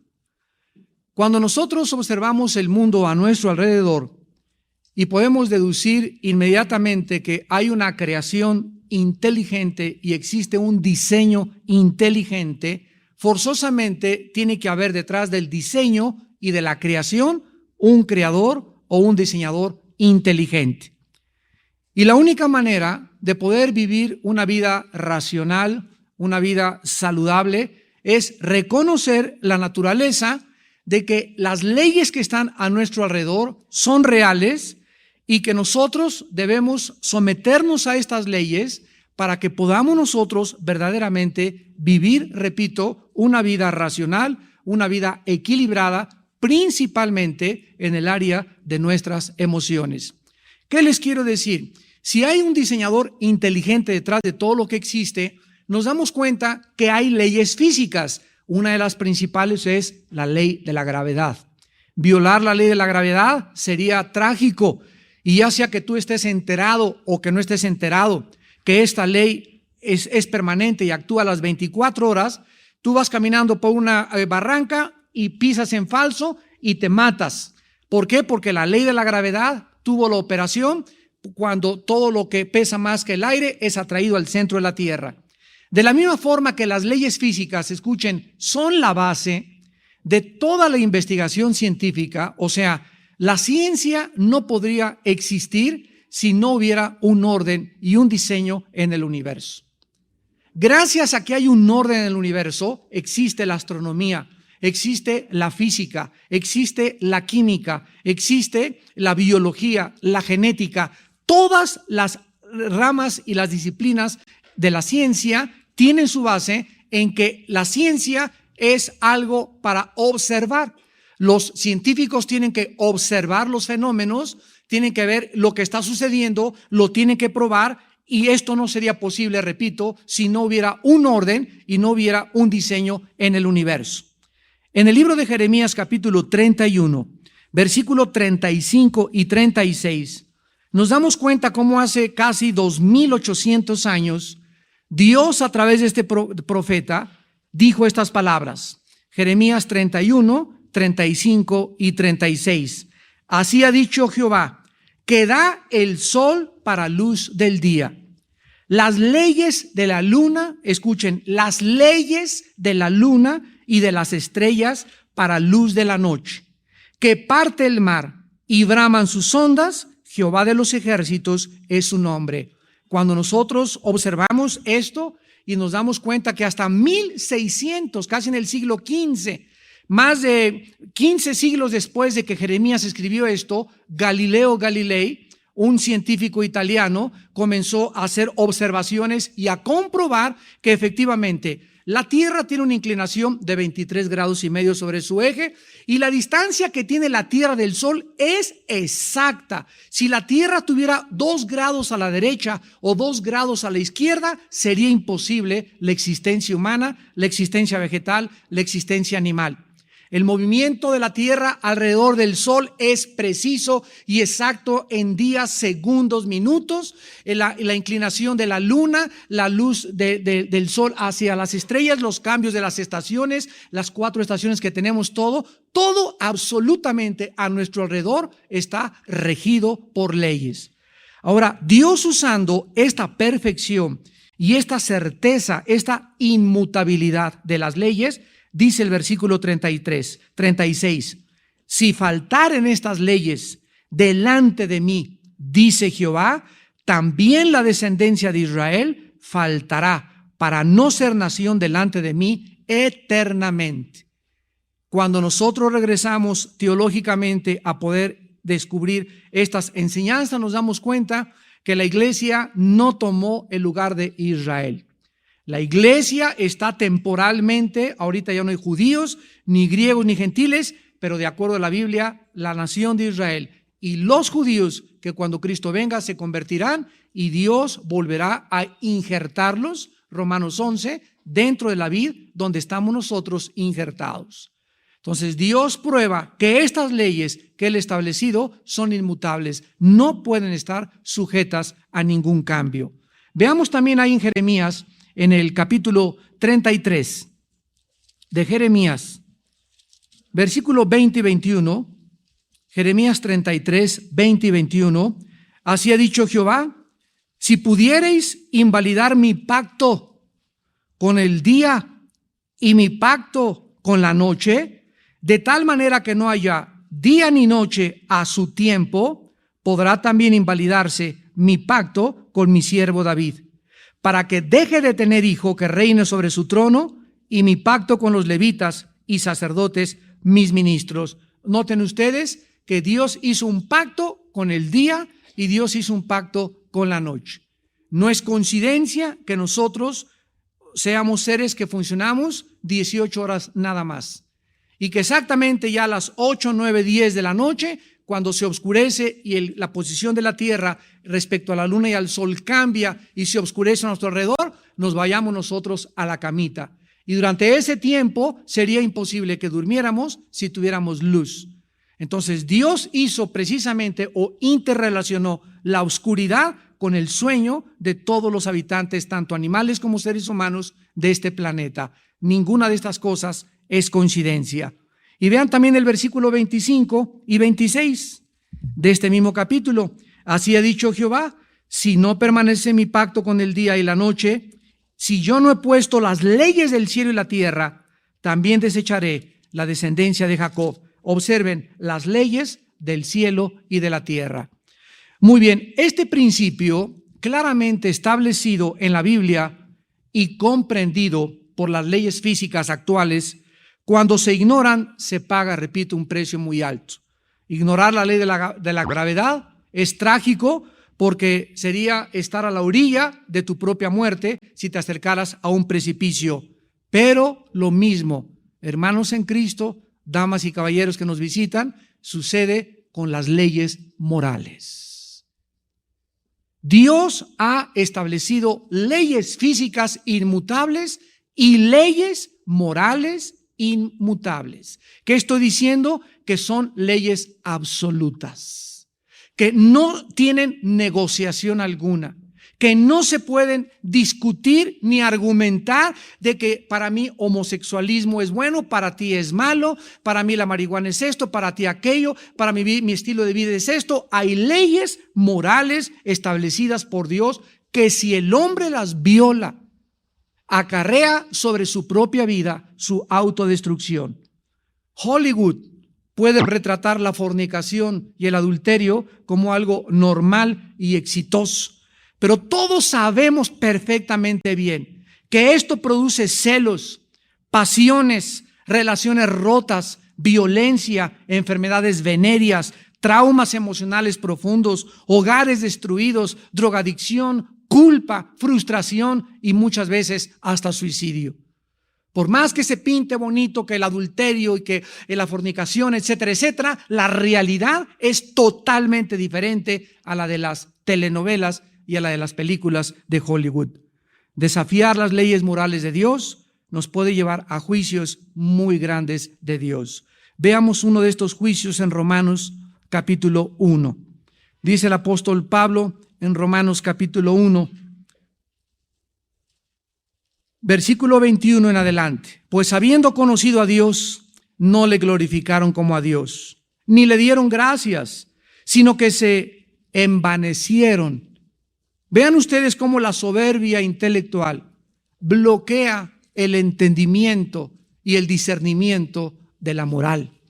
Cuando nosotros observamos el mundo a nuestro alrededor y podemos deducir inmediatamente que hay una creación inteligente y existe un diseño inteligente, forzosamente tiene que haber detrás del diseño y de la creación un creador o un diseñador inteligente. Y la única manera de poder vivir una vida racional, una vida saludable, es reconocer la naturaleza de que las leyes que están a nuestro alrededor son reales y que nosotros debemos someternos a estas leyes para que podamos nosotros verdaderamente vivir, repito, una vida racional, una vida equilibrada, principalmente en el área de nuestras emociones. ¿Qué les quiero decir? Si hay un diseñador inteligente detrás de todo lo que existe, nos damos cuenta que hay leyes físicas. Una de las principales es la ley de la gravedad. Violar la ley de la gravedad sería trágico, y ya sea que tú estés enterado o que no estés enterado que esta ley es permanente y actúa a las 24 horas, tú vas caminando por una barranca y pisas en falso y te matas. ¿Por qué? Porque la ley de la gravedad tuvo la operación cuando todo lo que pesa más que el aire es atraído al centro de la Tierra. De la misma forma que las leyes físicas, escuchen, son la base de toda la investigación científica, o sea, la ciencia no podría existir si no hubiera un orden y un diseño en el universo. Gracias a que hay un orden en el universo, existe la astronomía, existe la física, existe la química, existe la biología, la genética. Todas las ramas y las disciplinas de la ciencia tienen su base en que la ciencia es algo para observar. Los científicos tienen que observar los fenómenos, tienen que ver lo que está sucediendo, lo tienen que probar, y esto no sería posible, repito, si no hubiera un orden y no hubiera un diseño en el universo. En el libro de Jeremías capítulo 31, versículo 35 y 36, nos damos cuenta cómo hace casi 2800 años Dios, a través de este profeta, dijo estas palabras. Jeremías 31, 35 y 36. Así ha dicho Jehová, que da el sol para luz del día. Las leyes de la luna, escuchen, las leyes de la luna y de las estrellas para luz de la noche. Que parte el mar y braman sus ondas, Jehová de los ejércitos es su nombre. Cuando nosotros observamos esto y nos damos cuenta que hasta 1600, casi en el siglo XV, más de 15 siglos después de que Jeremías escribió esto, Galileo Galilei, un científico italiano, comenzó a hacer observaciones y a comprobar que efectivamente la Tierra tiene una inclinación de 23 grados y medio sobre su eje, y la distancia que tiene la Tierra del Sol es exacta. Si la Tierra tuviera 2 grados a la derecha o 2 grados a la izquierda, sería imposible la existencia humana, la existencia vegetal, la existencia animal. El movimiento de la Tierra alrededor del Sol es preciso y exacto en días, segundos, minutos. La inclinación de la Luna, la luz del Sol hacia las estrellas, los cambios de las estaciones, las 4 estaciones que tenemos, todo absolutamente a nuestro alrededor está regido por leyes. Ahora, Dios, usando esta perfección y esta certeza, esta inmutabilidad de las leyes, dice el versículo 36, si faltaren estas leyes delante de mí, dice Jehová, también la descendencia de Israel faltará para no ser nación delante de mí eternamente. Cuando nosotros regresamos teológicamente a poder descubrir estas enseñanzas, nos damos cuenta que la iglesia no tomó el lugar de Israel. La iglesia está temporalmente, ahorita ya no hay judíos, ni griegos, ni gentiles, pero de acuerdo a la Biblia, la nación de Israel y los judíos que cuando Cristo venga se convertirán y Dios volverá a injertarlos, Romanos 11, dentro de la vid donde estamos nosotros injertados. Entonces Dios prueba que estas leyes que Él ha establecido son inmutables, no pueden estar sujetas a ningún cambio. Veamos también ahí en Jeremías, en el capítulo 33 de Jeremías, versículo 20 y 21, Jeremías 33, 20 y 21, así ha dicho Jehová, si pudiereis invalidar mi pacto con el día y mi pacto con la noche, de tal manera que no haya día ni noche a su tiempo, podrá también invalidarse mi pacto con mi siervo David, para que deje de tener hijo que reine sobre su trono, y mi pacto con los levitas y sacerdotes mis ministros. Noten ustedes que Dios hizo un pacto con el día y Dios hizo un pacto con la noche. No es coincidencia que nosotros seamos seres que funcionamos 18 horas nada más. Y que exactamente ya a las 8, 9, 10 de la noche, cuando se oscurece y la posición de la tierra respecto a la luna y al sol cambia y se oscurece a nuestro alrededor, nos vayamos nosotros a la camita. Y durante ese tiempo sería imposible que durmiéramos si tuviéramos luz. Entonces Dios hizo precisamente o interrelacionó la oscuridad con el sueño de todos los habitantes, tanto animales como seres humanos de este planeta. Ninguna de estas cosas es coincidencia. Y vean también el versículo 25 y 26 de este mismo capítulo. Así ha dicho Jehová, si no permanece mi pacto con el día y la noche, si yo no he puesto las leyes del cielo y la tierra, también desecharé la descendencia de Jacob. Observen las leyes del cielo y de la tierra. Muy bien, este principio claramente establecido en la Biblia y comprendido por las leyes físicas actuales, cuando se ignoran, se paga, repito, un precio muy alto. Ignorar la ley de la gravedad es trágico porque sería estar a la orilla de tu propia muerte si te acercaras a un precipicio. Pero lo mismo, hermanos en Cristo, damas y caballeros que nos visitan, sucede con las leyes morales. Dios ha establecido leyes físicas inmutables y leyes morales inmutables. ¿Qué estoy diciendo? Que son leyes absolutas, que no tienen negociación alguna, que no se pueden discutir ni argumentar de que para mí homosexualismo es bueno, para ti es malo, para mí la marihuana es esto, para ti aquello, para mí mi estilo de vida es esto. Hay leyes morales establecidas por Dios que si el hombre las viola, acarrea sobre su propia vida su autodestrucción. Hollywood puede retratar la fornicación y el adulterio como algo normal y exitoso, pero todos sabemos perfectamente bien que esto produce celos, pasiones, relaciones rotas, violencia, enfermedades venéreas, traumas emocionales profundos, hogares destruidos, drogadicción, culpa, frustración y muchas veces hasta suicidio. Por más que se pinte bonito que el adulterio y que la fornicación, etcétera, etcétera, la realidad es totalmente diferente a la de las telenovelas y a la de las películas de Hollywood. Desafiar las leyes morales de Dios nos puede llevar a juicios muy grandes de Dios. Veamos uno de estos juicios en Romanos capítulo 1. Dice el apóstol Pablo en Romanos capítulo 1, versículo 21 en adelante. Pues habiendo conocido a Dios, no le glorificaron como a Dios, ni le dieron gracias, sino que se envanecieron. Vean ustedes cómo la soberbia intelectual bloquea el entendimiento y el discernimiento de la moral.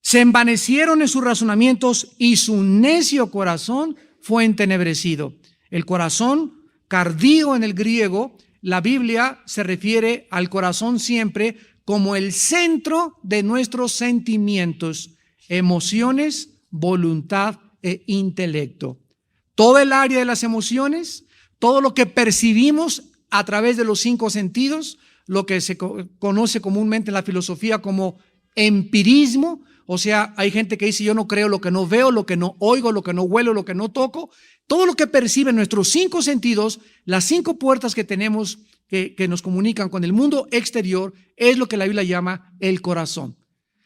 Se envanecieron en sus razonamientos y su necio corazón fue entenebrecido. El corazón, cardio en el griego, la Biblia se refiere al corazón siempre como el centro de nuestros sentimientos, emociones, voluntad e intelecto. Todo el área de las emociones, todo lo que percibimos a través de los 5 sentidos, lo que se conoce comúnmente en la filosofía como empirismo. O sea, hay gente que dice yo no creo lo que no veo, lo que no oigo, lo que no huelo, lo que no toco. Todo lo que perciben nuestros 5 sentidos, las 5 puertas que tenemos que nos comunican con el mundo exterior, es lo que la Biblia llama el corazón.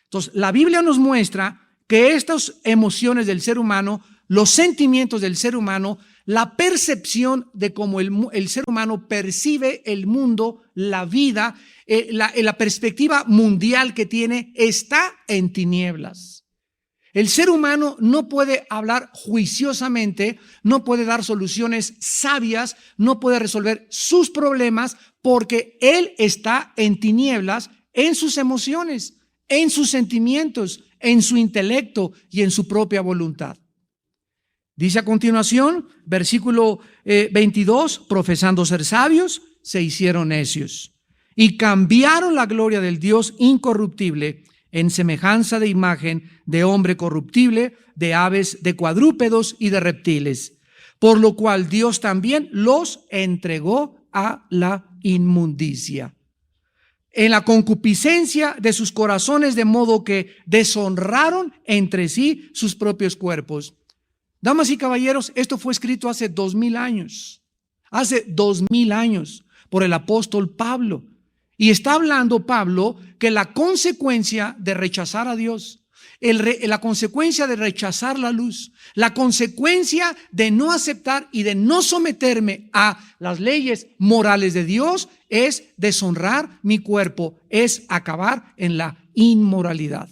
Entonces, la Biblia nos muestra que estas emociones del ser humano, los sentimientos del ser humano, la percepción de cómo el ser humano percibe el mundo, la vida, la perspectiva mundial que tiene, está en tinieblas. El ser humano no puede hablar juiciosamente, no puede dar soluciones sabias, no puede resolver sus problemas porque él está en tinieblas en sus emociones, en sus sentimientos, en su intelecto y en su propia voluntad. Dice a continuación, versículo 22, profesando ser sabios, se hicieron necios y cambiaron la gloria del Dios incorruptible en semejanza de imagen de hombre corruptible, de aves, de cuadrúpedos y de reptiles, por lo cual Dios también los entregó a la inmundicia, en la concupiscencia de sus corazones, de modo que deshonraron entre sí sus propios cuerpos. Damas y caballeros, esto fue escrito hace 2000 años, por el apóstol Pablo. Y está hablando Pablo que la consecuencia de rechazar a Dios, la consecuencia de rechazar la luz, la consecuencia de no aceptar y de no someterme a las leyes morales de Dios es deshonrar mi cuerpo, es acabar en la inmoralidad.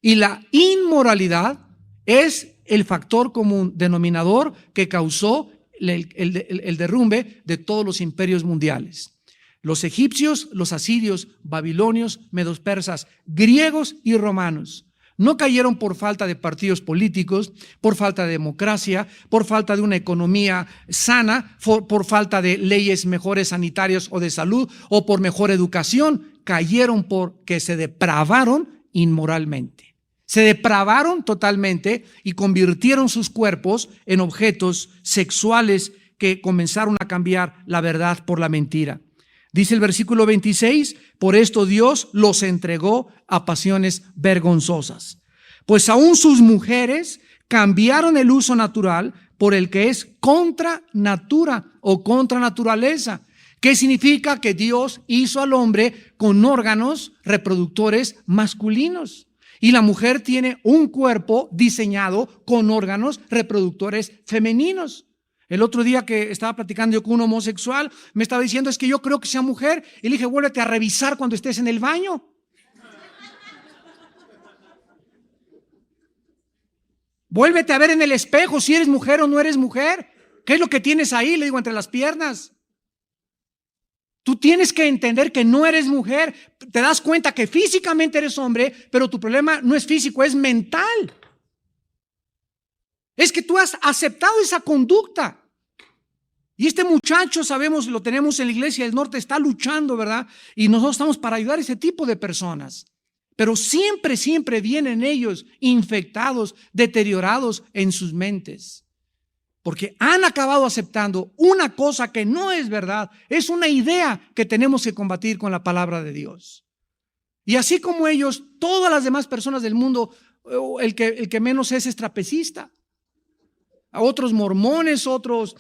Y la inmoralidad es el factor común denominador que causó el derrumbe de todos los imperios mundiales. Los egipcios, los asirios, babilonios, medos persas, griegos y romanos no cayeron por falta de partidos políticos, por falta de democracia, por falta de una economía sana, por falta de leyes mejores sanitarias o de salud o por mejor educación. Cayeron porque se depravaron inmoralmente. Se depravaron totalmente y convirtieron sus cuerpos en objetos sexuales que comenzaron a cambiar la verdad por la mentira. Dice el versículo 26, por esto Dios los entregó a pasiones vergonzosas. Pues aún sus mujeres cambiaron el uso natural por el que es contra natura o contra naturaleza. ¿Qué significa? Que Dios hizo al hombre con órganos reproductores masculinos. Y la mujer tiene un cuerpo diseñado con órganos reproductores femeninos. El otro día que estaba platicando yo con un homosexual, me estaba diciendo, es que yo creo que sea mujer. Y le dije, vuélvete a revisar cuando estés en el baño. Vuélvete a ver en el espejo si eres mujer o no eres mujer. ¿Qué es lo que tienes ahí? Le digo, entre las piernas. Tú tienes que entender que no eres mujer. Te das cuenta que físicamente eres hombre, pero tu problema no es físico, es mental. Es que tú has aceptado esa conducta. Y este muchacho, sabemos, lo tenemos en la iglesia del norte, está luchando, ¿verdad? Y nosotros estamos para ayudar a ese tipo de personas. Pero siempre vienen ellos infectados, deteriorados en sus mentes. Porque han acabado aceptando una cosa que no es verdad. Es una idea que tenemos que combatir con la palabra de Dios. Y así como ellos, todas las demás personas del mundo, el que menos es trapecista. A otros mormones, otros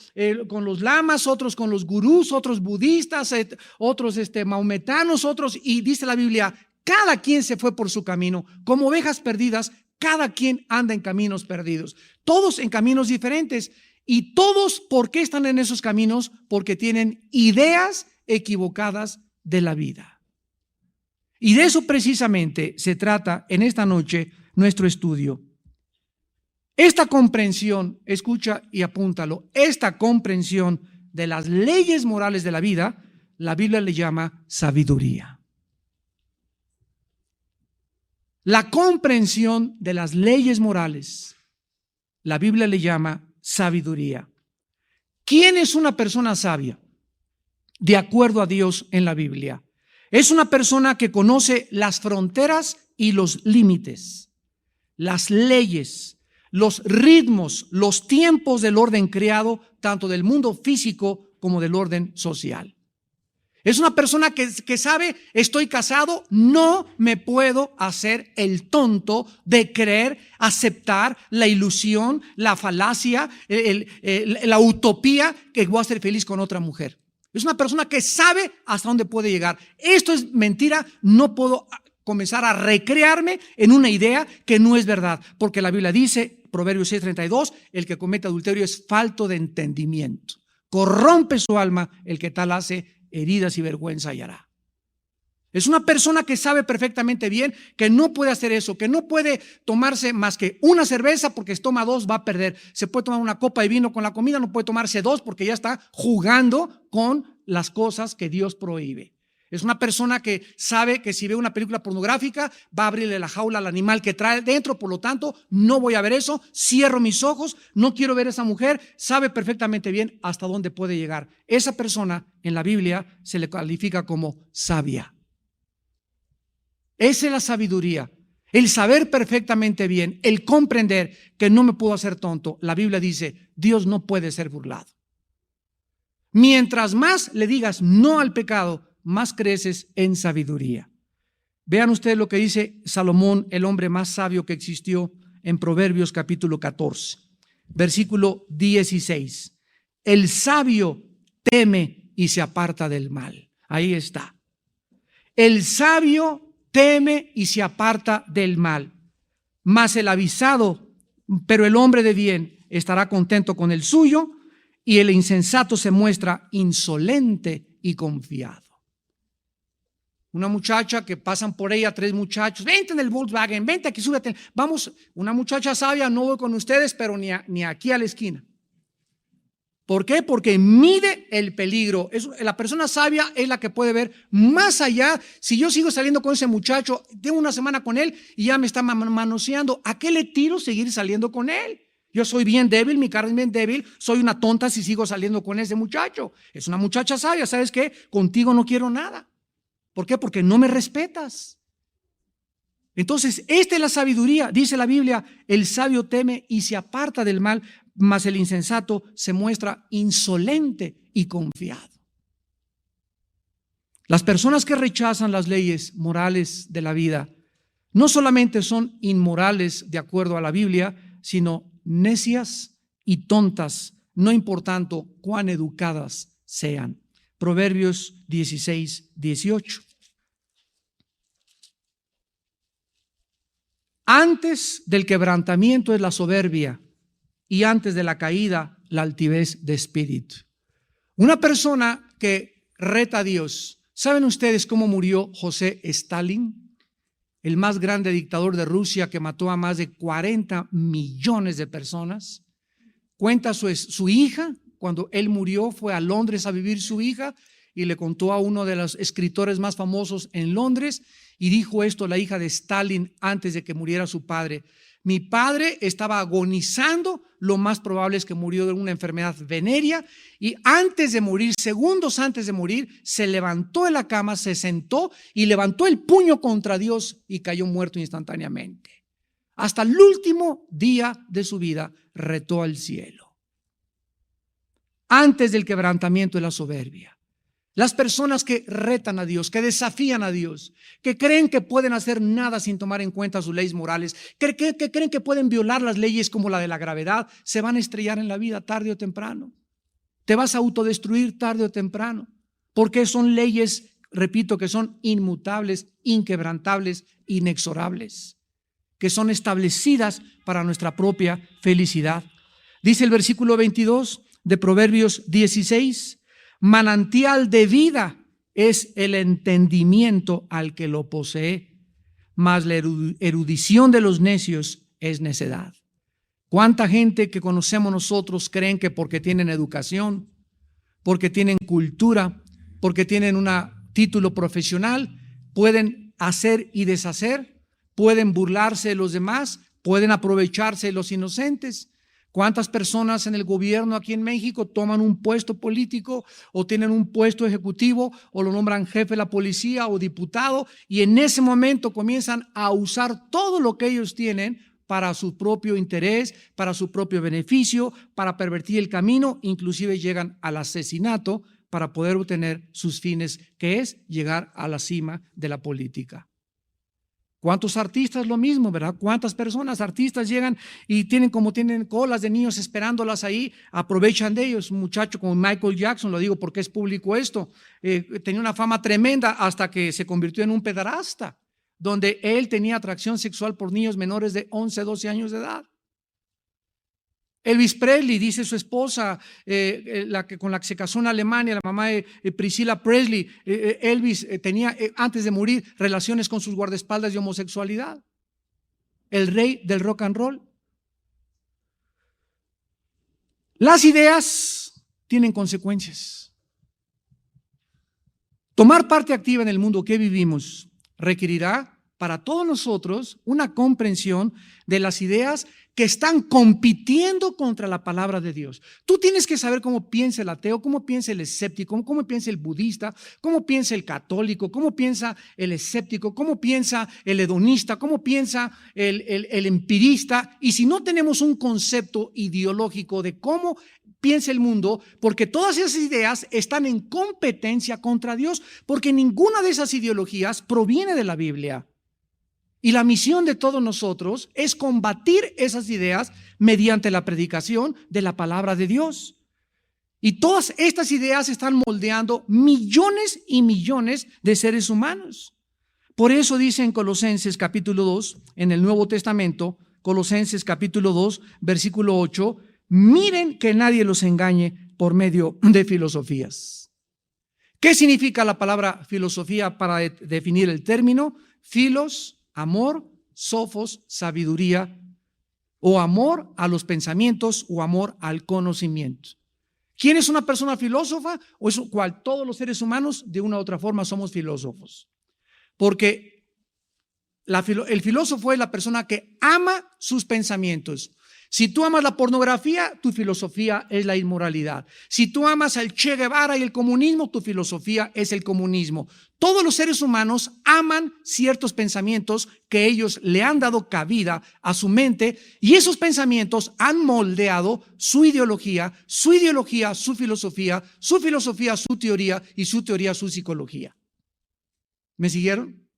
con los lamas, otros con los gurús, otros budistas, otros maometanos, otros, y dice la Biblia, cada quien se fue por su camino, como ovejas perdidas, cada quien anda en caminos perdidos, todos en caminos diferentes, y todos, ¿por qué están en esos caminos? Porque tienen ideas equivocadas de la vida. Y de eso precisamente se trata en esta noche nuestro estudio. Esta comprensión, escucha y apúntalo, esta comprensión de las leyes morales de la vida, la Biblia le llama sabiduría. La comprensión de las leyes morales, la Biblia le llama sabiduría. ¿Quién es una persona sabia? De acuerdo a Dios en la Biblia. Es una persona que conoce las fronteras y los límites, las leyes, los ritmos, los tiempos del orden creado, tanto del mundo físico como del orden social. Es una persona que sabe, estoy casado, no me puedo hacer el tonto de creer, aceptar la ilusión, la falacia, la utopía que voy a ser feliz con otra mujer. Es una persona que sabe hasta dónde puede llegar. Esto es mentira, no puedo comenzar a recrearme en una idea que no es verdad, porque la Biblia dice, Proverbios 6:32, el que comete adulterio es falto de entendimiento. Corrompe su alma el que tal hace, heridas y vergüenza hallará. Es una persona que sabe perfectamente bien que no puede hacer eso, que no puede tomarse más que una cerveza porque si toma dos va a perder. Se puede tomar una copa de vino con la comida, no puede tomarse dos porque ya está jugando con las cosas que Dios prohíbe. Es una persona que sabe que si ve una película pornográfica va a abrirle la jaula al animal que trae dentro, por lo tanto no voy a ver eso, cierro mis ojos, no quiero ver a esa mujer, sabe perfectamente bien hasta dónde puede llegar. Esa persona en la Biblia se le califica como sabia. Esa es la sabiduría, el saber perfectamente bien, el comprender que no me puedo hacer tonto. La Biblia dice, Dios no puede ser burlado. Mientras más le digas no al pecado, más creces en sabiduría. Vean ustedes lo que dice Salomón, el hombre más sabio que existió, en Proverbios capítulo 14, versículo 16. El sabio teme y se aparta del mal. Ahí está. El sabio teme y se aparta del mal. Mas el avisado, pero el hombre de bien, estará contento con el suyo, y el insensato se muestra insolente y confiado. Una muchacha que pasan por ella 3 muchachos, vente en el Volkswagen, vente aquí, súbete. Vamos, una muchacha sabia, no voy con ustedes, pero ni aquí a la esquina. ¿Por qué? Porque mide el peligro. La persona sabia es la que puede ver más allá. Si yo sigo saliendo con ese muchacho, tengo una semana con él y ya me está manoseando, ¿a qué le tiro seguir saliendo con él? Yo soy bien débil, mi carne es bien débil, soy una tonta si sigo saliendo con ese muchacho. Es una muchacha sabia, ¿sabes qué? Contigo no quiero nada. ¿Por qué? Porque no me respetas. Entonces, esta es la sabiduría. Dice la Biblia, el sabio teme y se aparta del mal, mas el insensato se muestra insolente y confiado. Las personas que rechazan las leyes morales de la vida no solamente son inmorales de acuerdo a la Biblia, sino necias y tontas, no importando cuán educadas sean. Proverbios 16, 18. Antes del quebrantamiento es la soberbia y antes de la caída la altivez de espíritu. Una persona que reta a Dios. ¿Saben ustedes cómo murió José Stalin? El más grande dictador de Rusia que mató a más de 40 millones de personas. Cuenta su hija, cuando él murió, fue a Londres a vivir su hija y le contó a uno de los escritores más famosos en Londres y dijo esto la hija de Stalin antes de que muriera su padre. Mi padre estaba agonizando, lo más probable es que murió de una enfermedad venérea y antes de morir, segundos antes de morir, se levantó de la cama, se sentó y levantó el puño contra Dios y cayó muerto instantáneamente. Hasta el último día de su vida retó al cielo. Antes del quebrantamiento de la soberbia. Las personas que retan a Dios, que desafían a Dios, que creen que pueden hacer nada sin tomar en cuenta sus leyes morales, que creen que pueden violar las leyes como la de la gravedad, se van a estrellar en la vida tarde o temprano. Te vas a autodestruir tarde o temprano, porque son leyes, repito, que son inmutables, inquebrantables, inexorables, que son establecidas para nuestra propia felicidad. Dice el versículo 22 de Proverbios 16, manantial de vida es el entendimiento al que lo posee, mas la erudición de los necios es necedad. ¿Cuánta gente que conocemos nosotros creen que porque tienen educación, porque tienen cultura, porque tienen un título profesional, pueden hacer y deshacer, pueden burlarse de los demás, pueden aprovecharse de los inocentes? ¿Cuántas personas en el gobierno aquí en México toman un puesto político o tienen un puesto ejecutivo o lo nombran jefe de la policía o diputado y en ese momento comienzan a usar todo lo que ellos tienen para su propio interés, para su propio beneficio, para pervertir el camino, inclusive llegan al asesinato para poder obtener sus fines, que es llegar a la cima de la política? ¿Cuántos artistas lo mismo, verdad? ¿Cuántas personas, artistas llegan y tienen colas de niños esperándolas ahí, aprovechan de ellos? Un muchacho como Michael Jackson, lo digo porque es público esto, tenía una fama tremenda hasta que se convirtió en un pederasta, donde él tenía atracción sexual por niños menores de 11, 12 años de edad. Elvis Presley, dice su esposa, con la que se casó en Alemania, la mamá de Priscilla Presley, Elvis tenía antes de morir relaciones con sus guardaespaldas de homosexualidad. El rey del rock and roll. Las ideas tienen consecuencias. Tomar parte activa en el mundo que vivimos requerirá para todos nosotros una comprensión de las ideas que están compitiendo contra la palabra de Dios. Tú tienes que saber cómo piensa el ateo, cómo piensa el escéptico, cómo piensa el budista, cómo piensa el católico, cómo piensa el escéptico, cómo piensa el hedonista, cómo piensa el empirista. Y si no tenemos un concepto ideológico de cómo piensa el mundo, porque todas esas ideas están en competencia contra Dios, porque ninguna de esas ideologías proviene de la Biblia. Y la misión de todos nosotros es combatir esas ideas mediante la predicación de la palabra de Dios. Y todas estas ideas están moldeando millones y millones de seres humanos. Por eso dice en Colosenses capítulo 2, en el Nuevo Testamento, Colosenses capítulo 2, versículo 8, miren que nadie los engañe por medio de filosofías. ¿Qué significa la palabra filosofía para definir el término? Filos, amor, sofos, sabiduría, o amor a los pensamientos o amor al conocimiento. ¿Quién es una persona filósofa? O es cual todos los seres humanos de una u otra forma somos filósofos. Porque el filósofo es la persona que ama sus pensamientos. Si tú amas la pornografía, tu filosofía es la inmoralidad. Si tú amas al Che Guevara y el comunismo, tu filosofía es el comunismo. Todos los seres humanos aman ciertos pensamientos que ellos le han dado cabida a su mente, y esos pensamientos han moldeado su ideología, su filosofía, su teoría, y su teoría, su psicología. ¿Me siguieron?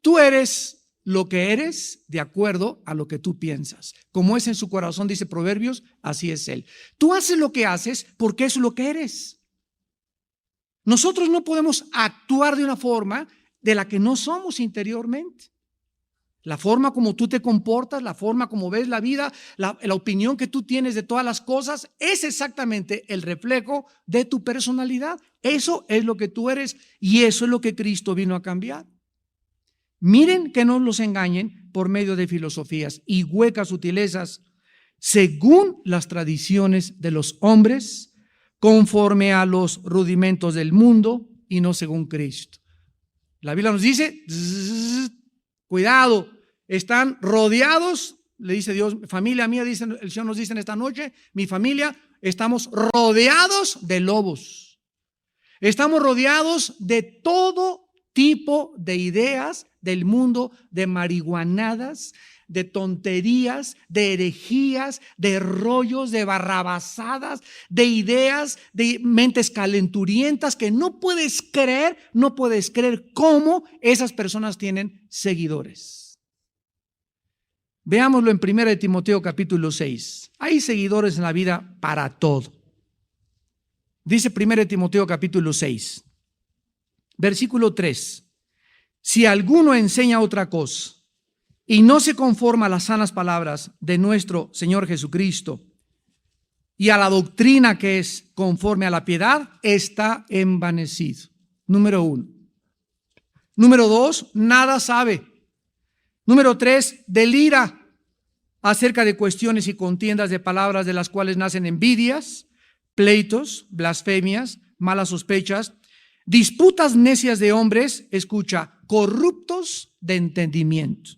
Tú eres lo que eres de acuerdo a lo que tú piensas. Como es en su corazón, dice Proverbios, así es él. Tú haces lo que haces porque es lo que eres. Nosotros no podemos actuar de una forma de la que no somos interiormente. La forma como tú te comportas, la forma como ves la vida, la opinión que tú tienes de todas las cosas, es exactamente el reflejo de tu personalidad. Eso es lo que tú eres, y eso es lo que Cristo vino a cambiar. Miren que no los engañen por medio de filosofías y huecas sutilezas, según las tradiciones de los hombres, conforme a los rudimentos del mundo y no según Cristo. La Biblia nos dice, cuidado, están rodeados, le dice Dios, familia mía, dice, el Señor nos dice en esta noche, mi familia, estamos rodeados de lobos. Estamos rodeados de todo tipo de ideas del mundo, de marihuanadas, de tonterías, de herejías, de rollos, de barrabasadas, de ideas, de mentes calenturientas que no puedes creer cómo esas personas tienen seguidores. Veámoslo en 1 Timoteo capítulo 6. Hay seguidores en la vida para todo. Dice 1 Timoteo capítulo 6, versículo 3. Si alguno enseña otra cosa y no se conforma a las sanas palabras de nuestro Señor Jesucristo y a la doctrina que es conforme a la piedad, está envanecido. Número 1. Número 2, nada sabe. Número 3, delira acerca de cuestiones y contiendas de palabras, de las cuales nacen envidias, pleitos, blasfemias, malas sospechas, disputas necias de hombres, escucha, corruptos de entendimiento,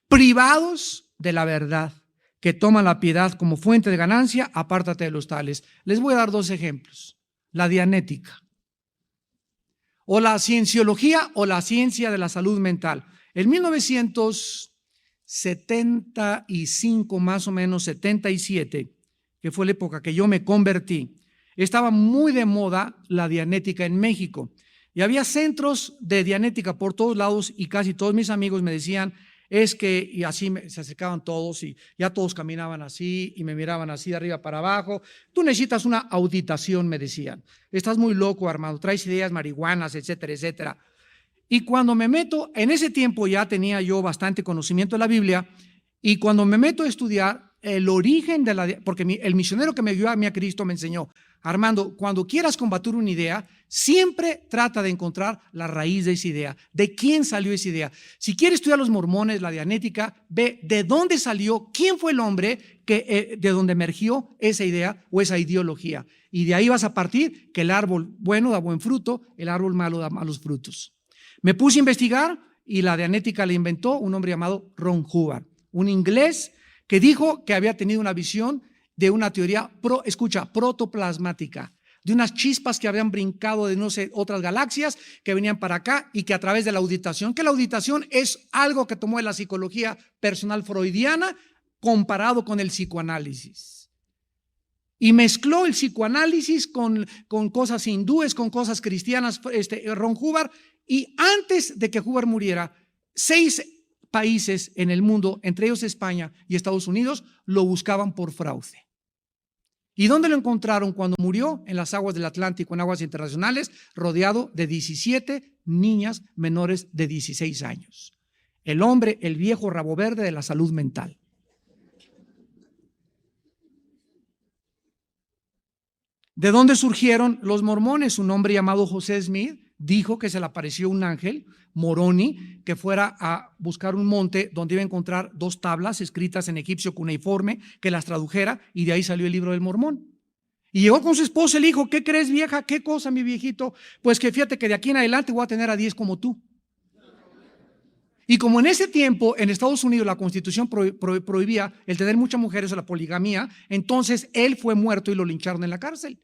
privados de la verdad, que toman la piedad como fuente de ganancia. Apártate de los tales. Les voy a dar 2 ejemplos. La dianética, o la cienciología, o la ciencia de la salud mental. En 1975, más o menos 77, que fue la época que yo me convertí, estaba muy de moda la dianética en México. Y había centros de dianética por todos lados, y casi todos mis amigos me decían, es que, y así se acercaban todos, y ya todos caminaban así, y me miraban así de arriba para abajo. Tú necesitas una auditación, me decían. Estás muy loco, Armando, traes ideas marihuanas, etcétera, etcétera. Y cuando me meto, en ese tiempo ya tenía yo bastante conocimiento de la Biblia, y cuando me meto a estudiar, el origen de porque el misionero que me guió a mí a Cristo me enseñó: Armando, cuando quieras combatir una idea, siempre trata de encontrar la raíz de esa idea, de quién salió esa idea. Si quieres estudiar los mormones, la dianética, ve de dónde salió, quién fue el hombre de donde emergió esa idea o esa ideología. Y de ahí vas a partir que el árbol bueno da buen fruto, el árbol malo da malos frutos. Me puse a investigar y la dianética la inventó un hombre llamado Ron Hubbard, un inglés que dijo que había tenido una visión de una teoría, protoplasmática, de unas chispas que habían brincado de no sé, otras galaxias que venían para acá y que a través de la auditación, que la auditación es algo que tomó de la psicología personal freudiana comparado con el psicoanálisis. Y mezcló el psicoanálisis con cosas hindúes, con cosas cristianas, Ron Hubbard, y antes de que Hubbard muriera, 6 países en el mundo, entre ellos España y Estados Unidos, lo buscaban por fraude. ¿Y dónde lo encontraron cuando murió? En las aguas del Atlántico, en aguas internacionales, rodeado de 17 niñas menores de 16 años. El hombre, el viejo rabo verde de la salud mental. ¿De dónde surgieron los mormones? Un hombre llamado José Smith dijo que se le apareció un ángel, Moroni, que fuera a buscar un monte donde iba a encontrar 2 tablas escritas en egipcio cuneiforme, que las tradujera, y de ahí salió el libro del Mormón. Y llegó con su esposa y le dijo: ¿qué crees, vieja? ¿Qué cosa, mi viejito? Pues que fíjate que de aquí en adelante voy a tener a 10 como tú. Y como en ese tiempo en Estados Unidos la Constitución prohibía el tener muchas mujeres o la poligamía, entonces él fue muerto y lo lincharon en la cárcel.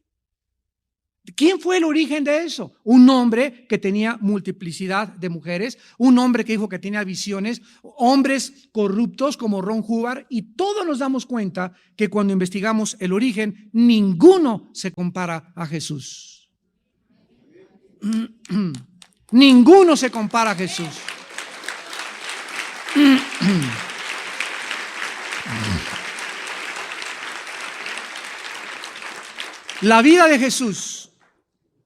¿Quién fue el origen de eso? Un hombre que tenía multiplicidad de mujeres, un hombre que dijo que tenía visiones, hombres corruptos como Ron Hubbard, y todos nos damos cuenta que cuando investigamos el origen, ninguno se compara a Jesús. Ninguno se compara a Jesús. La vida de Jesús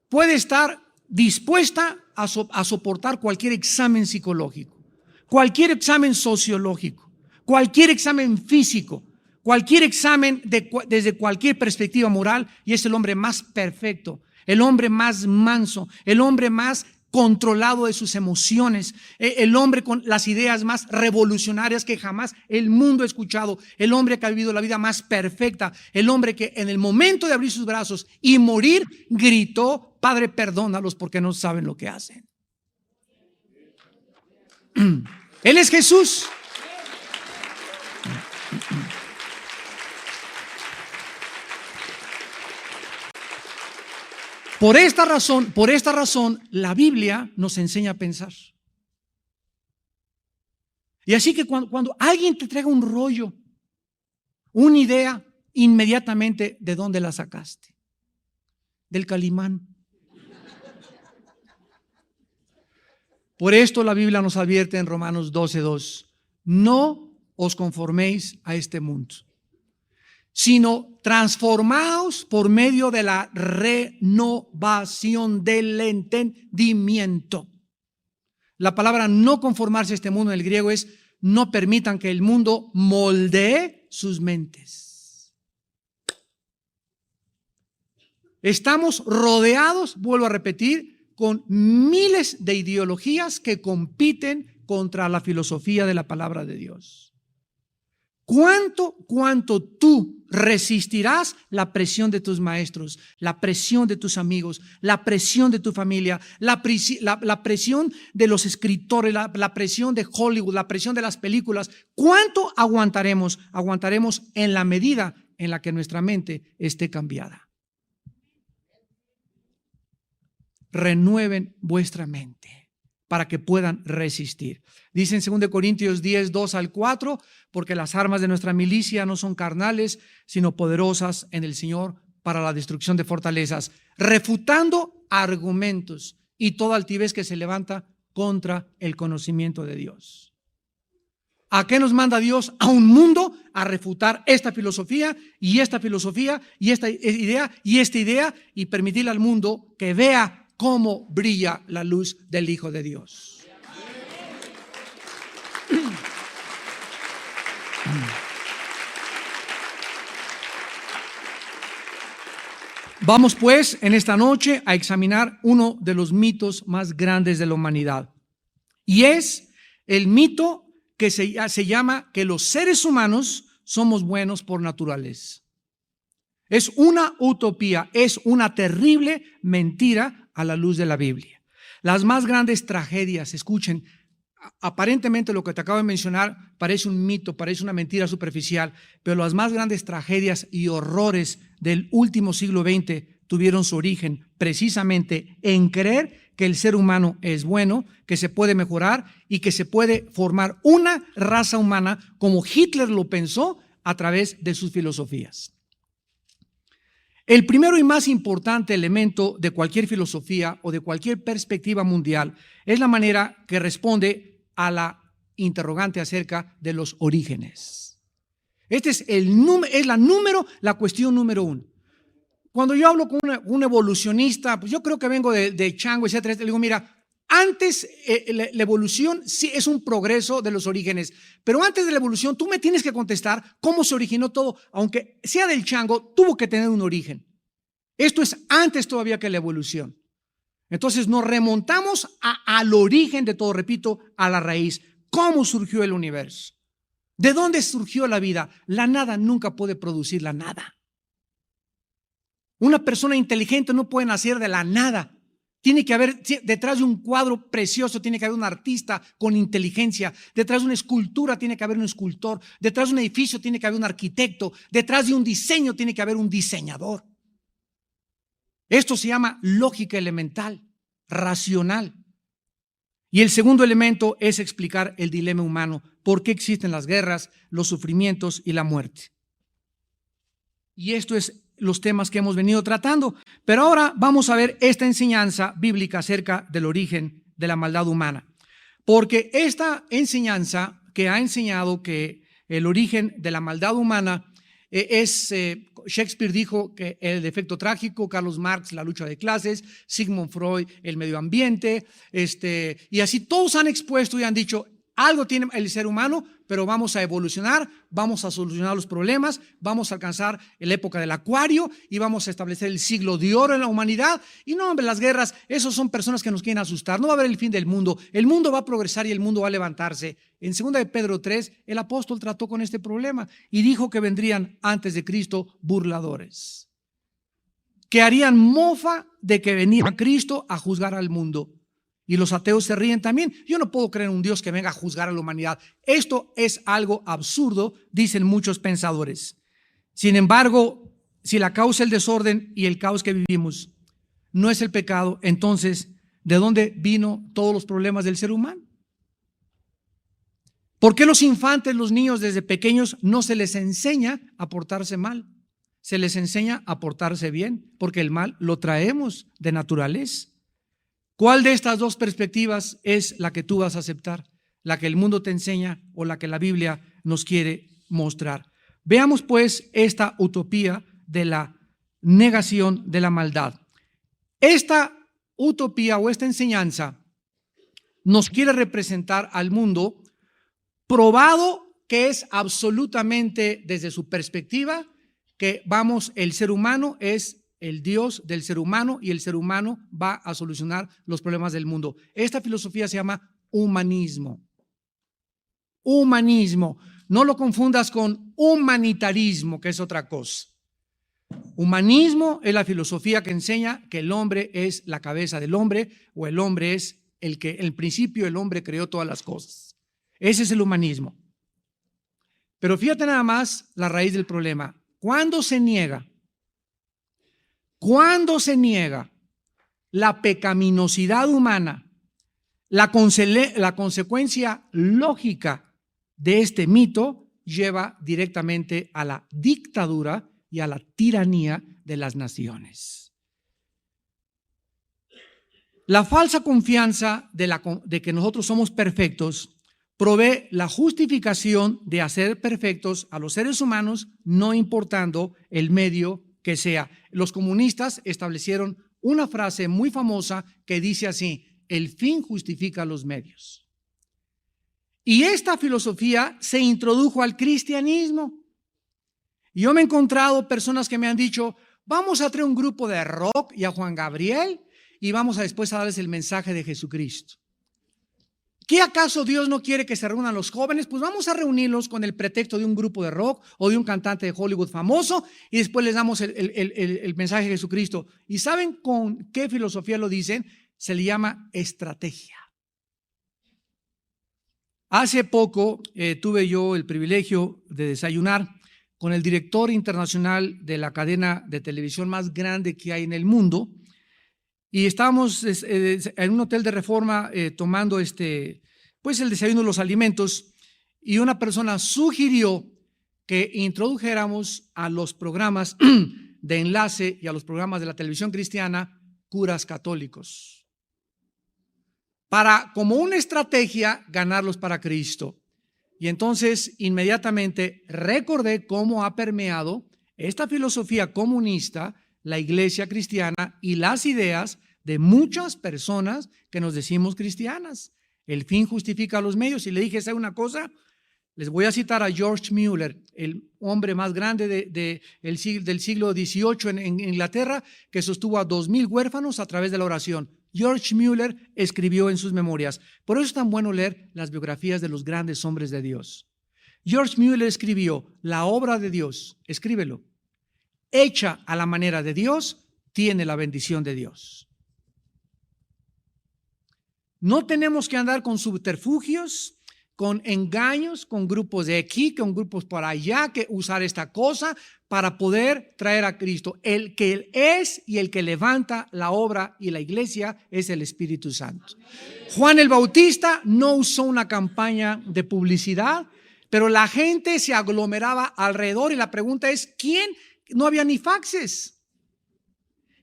puede estar dispuesta a soportar cualquier examen psicológico, cualquier examen sociológico, cualquier examen físico, cualquier examen desde cualquier perspectiva moral, y es el hombre más perfecto, el hombre más manso, el hombre más controlado de sus emociones, el hombre con las ideas más revolucionarias que jamás el mundo ha escuchado, el hombre que ha vivido la vida más perfecta, el hombre que en el momento de abrir sus brazos y morir gritó: Padre, perdónalos porque no saben lo que hacen. Él es Jesús. Por esta razón, la Biblia nos enseña a pensar. Y así que cuando alguien te traiga un rollo, una idea, inmediatamente, ¿de dónde la sacaste? Del Calimán. Por esto la Biblia nos advierte en Romanos 12:2: no os conforméis a este mundo, sino transformaos por medio de la renovación del entendimiento. La palabra no conformarse a este mundo en el griego es: no permitan que el mundo moldee sus mentes. Estamos rodeados, vuelvo a repetir, con miles de ideologías que compiten contra la filosofía de la palabra de Dios. ¿Cuánto tú resistirás la presión de tus maestros, la presión de tus amigos, la presión de tu familia, la presión de los escritores, la presión de Hollywood, la presión de las películas? ¿Cuánto aguantaremos? Aguantaremos en la medida en la que nuestra mente esté cambiada. Renueven vuestra mente para que puedan resistir. Dice en 2 Corintios 10:2-4: porque las armas de nuestra milicia no son carnales, sino poderosas en el Señor para la destrucción de fortalezas, refutando argumentos y toda altivez que se levanta contra el conocimiento de Dios. ¿A qué nos manda Dios? A un mundo a refutar esta filosofía y esta filosofía y esta idea y esta idea, y permitirle al mundo que vea cómo brilla la luz del Hijo de Dios. Vamos pues en esta noche a examinar uno de los mitos más grandes de la humanidad. Y es el mito que se llama que los seres humanos somos buenos por naturaleza. Es una utopía, es una terrible mentira a la luz de la Biblia. Las más grandes tragedias, escuchen, aparentemente lo que te acabo de mencionar parece un mito, parece una mentira superficial, pero las más grandes tragedias y horrores del último siglo XX tuvieron su origen precisamente en creer que el ser humano es bueno, que se puede mejorar y que se puede formar una raza humana como Hitler lo pensó a través de sus filosofías. El primero y más importante elemento de cualquier filosofía o de cualquier perspectiva mundial es la manera que responde a la interrogante acerca de los orígenes. Este es la cuestión número uno. Cuando yo hablo con un evolucionista, pues yo creo que vengo de chango, etcétera, le digo, mira, antes la evolución sí es un progreso de los orígenes, pero antes de la evolución tú me tienes que contestar cómo se originó todo, aunque sea del chango, tuvo que tener un origen. Esto es antes todavía que la evolución. Entonces nos remontamos al origen de todo, repito, a la raíz. ¿Cómo surgió el universo? ¿De dónde surgió la vida? La nada nunca puede producir la nada. Una persona inteligente no puede nacer de la nada. Tiene que haber, detrás de un cuadro precioso, tiene que haber un artista con inteligencia. Detrás de una escultura tiene que haber un escultor. Detrás de un edificio tiene que haber un arquitecto. Detrás de un diseño tiene que haber un diseñador. Esto se llama lógica elemental, racional. Y el segundo elemento es explicar el dilema humano. ¿Por qué existen las guerras, los sufrimientos y la muerte? Y esto es los temas que hemos venido tratando. Pero ahora vamos a ver esta enseñanza bíblica acerca del origen de la maldad humana. Porque esta enseñanza que ha enseñado que el origen de la maldad humana Shakespeare dijo que el defecto trágico, Carlos Marx, la lucha de clases, Sigmund Freud, el medio ambiente, y así todos han expuesto y han dicho, algo tiene el ser humano, pero vamos a evolucionar, vamos a solucionar los problemas, vamos a alcanzar la época del acuario y vamos a establecer el siglo de oro en la humanidad. Y no, hombre, las guerras, esos son personas que nos quieren asustar. No va a haber el fin del mundo. El mundo va a progresar y el mundo va a levantarse. En 2 de Pedro 3, el apóstol trató con este problema y dijo que vendrían antes de Cristo burladores, que harían mofa de que venía Cristo a juzgar al mundo. Y los ateos se ríen también. Yo no puedo creer en un Dios que venga a juzgar a la humanidad. Esto es algo absurdo, dicen muchos pensadores. Sin embargo, si la causa es el desorden y el caos que vivimos no es el pecado, entonces, ¿de dónde vino todos los problemas del ser humano? ¿Por qué los infantes, los niños desde pequeños no se les enseña a portarse mal? Se les enseña a portarse bien, porque el mal lo traemos de naturaleza. ¿Cuál de estas dos perspectivas es la que tú vas a aceptar? ¿La que el mundo te enseña o la que la Biblia nos quiere mostrar? Veamos pues esta utopía de la negación de la maldad. Esta utopía o esta enseñanza nos quiere representar al mundo probado que es absolutamente desde su perspectiva que el ser humano es el Dios del ser humano y el ser humano va a solucionar los problemas del mundo. Esta filosofía se llama humanismo. Humanismo. No lo confundas con humanitarismo, que es otra cosa. Humanismo es la filosofía que enseña que el hombre es la cabeza del hombre o el hombre es el principio el hombre creó todas las cosas. Ese es el humanismo. Pero fíjate nada más la raíz del problema. ¿Cuándo se niega la pecaminosidad humana, la consecuencia lógica de este mito lleva directamente a la dictadura y a la tiranía de las naciones? La falsa confianza de que nosotros somos perfectos provee la justificación de hacer perfectos a los seres humanos, no importando el medio que sea. Los comunistas establecieron una frase muy famosa que dice así: el fin justifica los medios. Y esta filosofía se introdujo al cristianismo. Y yo me he encontrado personas que me han dicho, Vamos a traer un grupo de rock y a Juan Gabriel y vamos a después a darles el mensaje de Jesucristo. ¿Qué acaso Dios no quiere que se reúnan los jóvenes? Pues vamos a reunirlos con el pretexto de un grupo de rock o de un cantante de Hollywood famoso y después les damos el mensaje de Jesucristo. ¿Y saben con qué filosofía lo dicen? Se le llama estrategia. Hace poco tuve yo el privilegio de desayunar con el director internacional de la cadena de televisión más grande que hay en el mundo. Y estábamos en un hotel de Reforma tomando pues el desayuno de los alimentos y una persona sugirió que introdujéramos a los programas de enlace y a los programas de la televisión cristiana curas católicos para, como una estrategia, ganarlos para Cristo. Y entonces inmediatamente recordé cómo ha permeado esta filosofía comunista la iglesia cristiana y las ideas de muchas personas que nos decimos cristianas. El fin justifica los medios. Y le dije, ¿sabe una cosa? Les voy a citar a George Mueller, el hombre más grande del siglo XVIII en Inglaterra, que sostuvo a 2000 huérfanos a través de la oración. George Mueller escribió en sus memorias. Por eso es tan bueno leer las biografías de los grandes hombres de Dios. George Mueller escribió, la obra de Dios, escríbelo, hecha a la manera de Dios, tiene la bendición de Dios. No tenemos que andar con subterfugios, con engaños, con grupos de aquí, con grupos por allá, que usar esta cosa para poder traer a Cristo. El que es y el que levanta la obra y la iglesia es el Espíritu Santo. Juan el Bautista no usó una campaña de publicidad, pero la gente se aglomeraba alrededor y la pregunta es, ¿quién? No había ni faxes.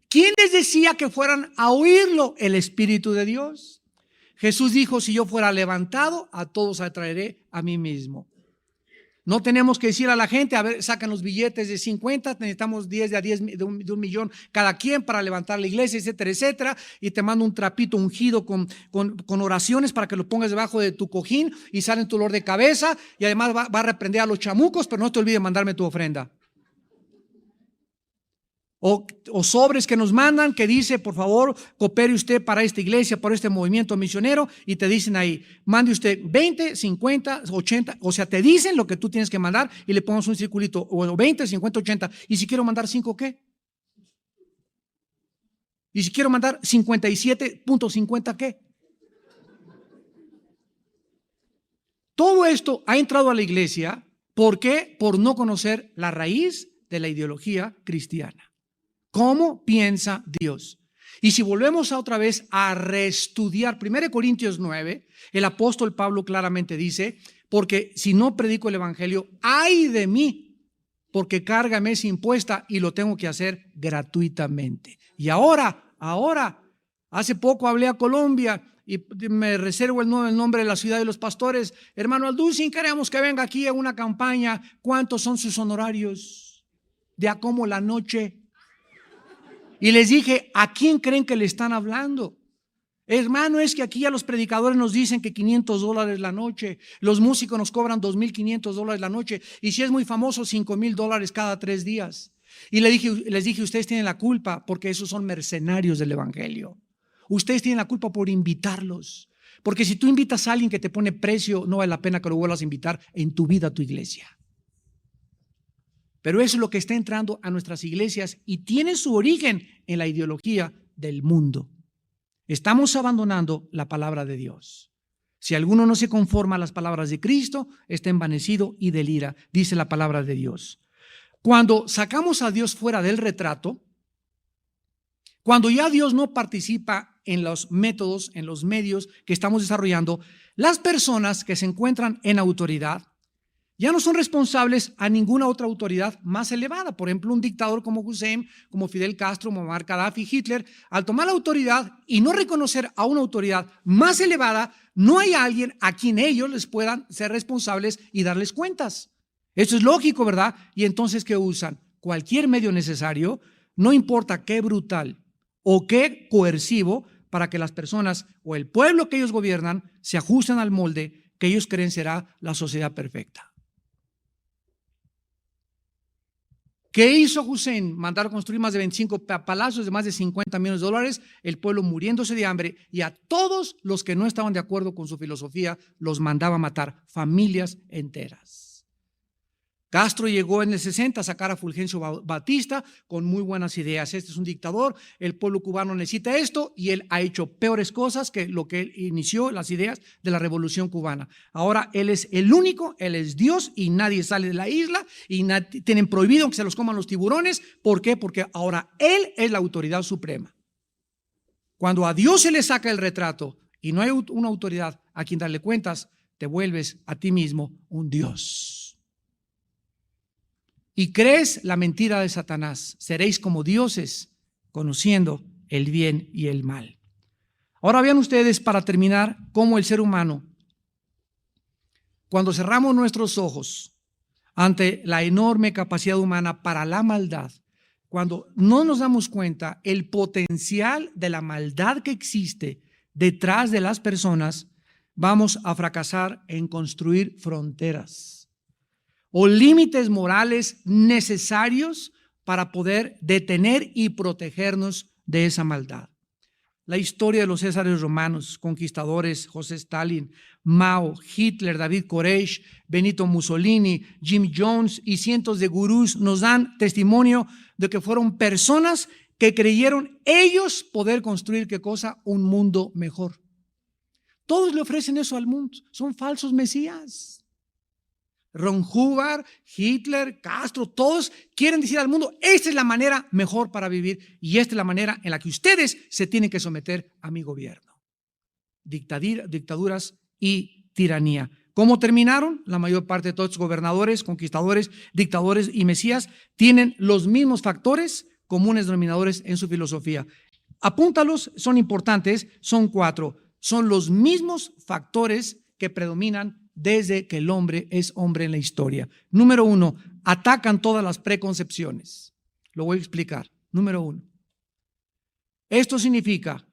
¿Quién les decía que fueran a oírlo? El Espíritu de Dios. Jesús dijo, si yo fuera levantado, a todos atraeré a mí mismo. No tenemos que decir a la gente, a ver, sacan los billetes de 50, necesitamos 10 de un millón cada quien para levantar la iglesia, etcétera, etcétera. Y te mando un trapito ungido con oraciones para que lo pongas debajo de tu cojín y sale tu dolor de cabeza. Y además va a reprender a los chamucos, pero no te olvides mandarme tu ofrenda. O sobres que nos mandan que dice, por favor, coopere usted para esta iglesia, para este movimiento misionero, y te dicen ahí, mande usted 20, 50, 80, o sea, te dicen lo que tú tienes que mandar y le ponemos un circulito, o 20, 50, 80, y si quiero mandar 5, ¿qué? Y si quiero mandar 57.50, ¿qué? Todo esto ha entrado a la iglesia, ¿por qué? Por no conocer la raíz de la ideología cristiana. ¿Cómo piensa Dios? Y si volvemos otra vez a reestudiar 1 Corintios 9, el apóstol Pablo claramente dice, porque si no predico el evangelio, ¡ay de mí! Porque carga me es impuesta y lo tengo que hacer gratuitamente. Y ahora, hace poco hablé a Colombia y me reservo el nombre de la ciudad de los pastores. Hermano Alducin, queremos que venga aquí a una campaña. ¿Cuántos son sus honorarios? De a cómo la noche. Y les dije, ¿a quién creen que le están hablando? Hermano, es que aquí ya los predicadores nos dicen que $500 la noche, los músicos nos cobran $2,500 la noche, y si es muy famoso, $5,000 cada 3 días. Y les dije, ustedes tienen la culpa porque esos son mercenarios del evangelio. Ustedes tienen la culpa por invitarlos, porque si tú invitas a alguien que te pone precio, no vale la pena que lo vuelvas a invitar en tu vida a tu iglesia. Pero eso es lo que está entrando a nuestras iglesias y tiene su origen en la ideología del mundo. Estamos abandonando la palabra de Dios. Si alguno no se conforma a las palabras de Cristo, está envanecido y delira, dice la palabra de Dios. Cuando sacamos a Dios fuera del retrato, cuando ya Dios no participa en los métodos, en los medios que estamos desarrollando, las personas que se encuentran en autoridad ya no son responsables a ninguna otra autoridad más elevada. Por ejemplo, un dictador como Hussein, como Fidel Castro, Muammar Gaddafi, Hitler, al tomar la autoridad y no reconocer a una autoridad más elevada, no hay alguien a quien ellos les puedan ser responsables y darles cuentas. Eso es lógico, ¿verdad? Y entonces, ¿qué usan? Cualquier medio necesario, no importa qué brutal o qué coercivo, para que las personas o el pueblo que ellos gobiernan se ajusten al molde que ellos creen será la sociedad perfecta. ¿Qué hizo Hussein? Mandar a construir más de 25 palacios de más de 50 millones de dólares, el pueblo muriéndose de hambre, y a todos los que no estaban de acuerdo con su filosofía los mandaba a matar, familias enteras. Castro llegó en el 60 a sacar a Fulgencio Batista con muy buenas ideas. Este es un dictador, el pueblo cubano necesita esto, y él ha hecho peores cosas que lo que él inició, las ideas de la revolución cubana. Ahora él es el único, él es Dios, y nadie sale de la isla, y tienen prohibido que se los coman los tiburones. ¿Por qué? Porque ahora él es la autoridad suprema. Cuando a Dios se le saca el retrato y no hay una autoridad a quien darle cuentas, te vuelves a ti mismo un Dios. Y crees la mentira de Satanás: seréis como dioses, conociendo el bien y el mal. Ahora vean ustedes, para terminar, cómo el ser humano, cuando cerramos nuestros ojos ante la enorme capacidad humana para la maldad, cuando no nos damos cuenta el potencial de la maldad que existe detrás de las personas, vamos a fracasar en construir fronteras o límites morales necesarios para poder detener y protegernos de esa maldad. La historia de los Césares romanos, conquistadores, José Stalin, Mao, Hitler, David Koresh, Benito Mussolini, Jim Jones y cientos de gurús nos dan testimonio de que fueron personas que creyeron ellos poder construir, ¿qué cosa? Un mundo mejor. Todos le ofrecen eso al mundo, son falsos mesías. Ron Hubbard, Hitler, Castro, todos quieren decir al mundo: esta es la manera mejor para vivir, y esta es la manera en la que ustedes se tienen que someter a mi gobierno. Dictaduras y tiranía. ¿Cómo terminaron? La mayor parte de todos los gobernadores, conquistadores, dictadores y mesías tienen los mismos factores comunes denominadores en su filosofía. Apúntalos, son importantes, son 4. Son los mismos factores que predominan desde que el hombre es hombre en la historia. Número 1, atacan todas las preconcepciones. Lo voy a explicar. Número 1. Esto significa,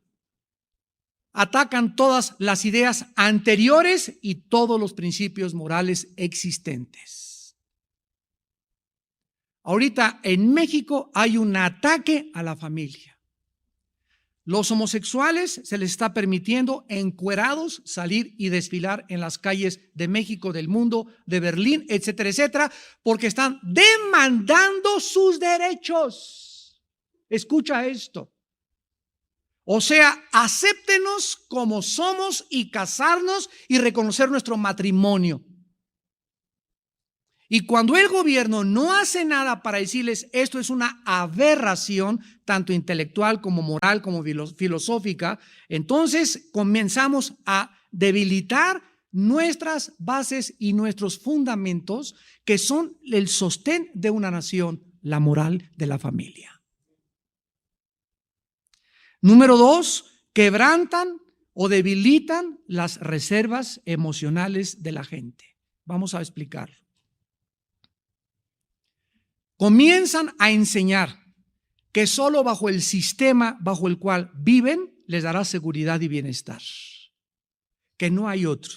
atacan todas las ideas anteriores y todos los principios morales existentes. Ahorita en México hay un ataque a la familia. Los homosexuales se les está permitiendo encuerados salir y desfilar en las calles de México, del mundo, de Berlín, etcétera, etcétera, porque están demandando sus derechos. Escucha esto. O sea, acéptenos como somos y casarnos y reconocer nuestro matrimonio. Y cuando el gobierno no hace nada para decirles esto es una aberración, tanto intelectual como moral como filosófica, entonces comenzamos a debilitar nuestras bases y nuestros fundamentos, que son el sostén de una nación, la moral de la familia. Número 2, quebrantan o debilitan las reservas emocionales de la gente. Vamos a explicarlo. Comienzan a enseñar que solo bajo el sistema bajo el cual viven les dará seguridad y bienestar, que no hay otro.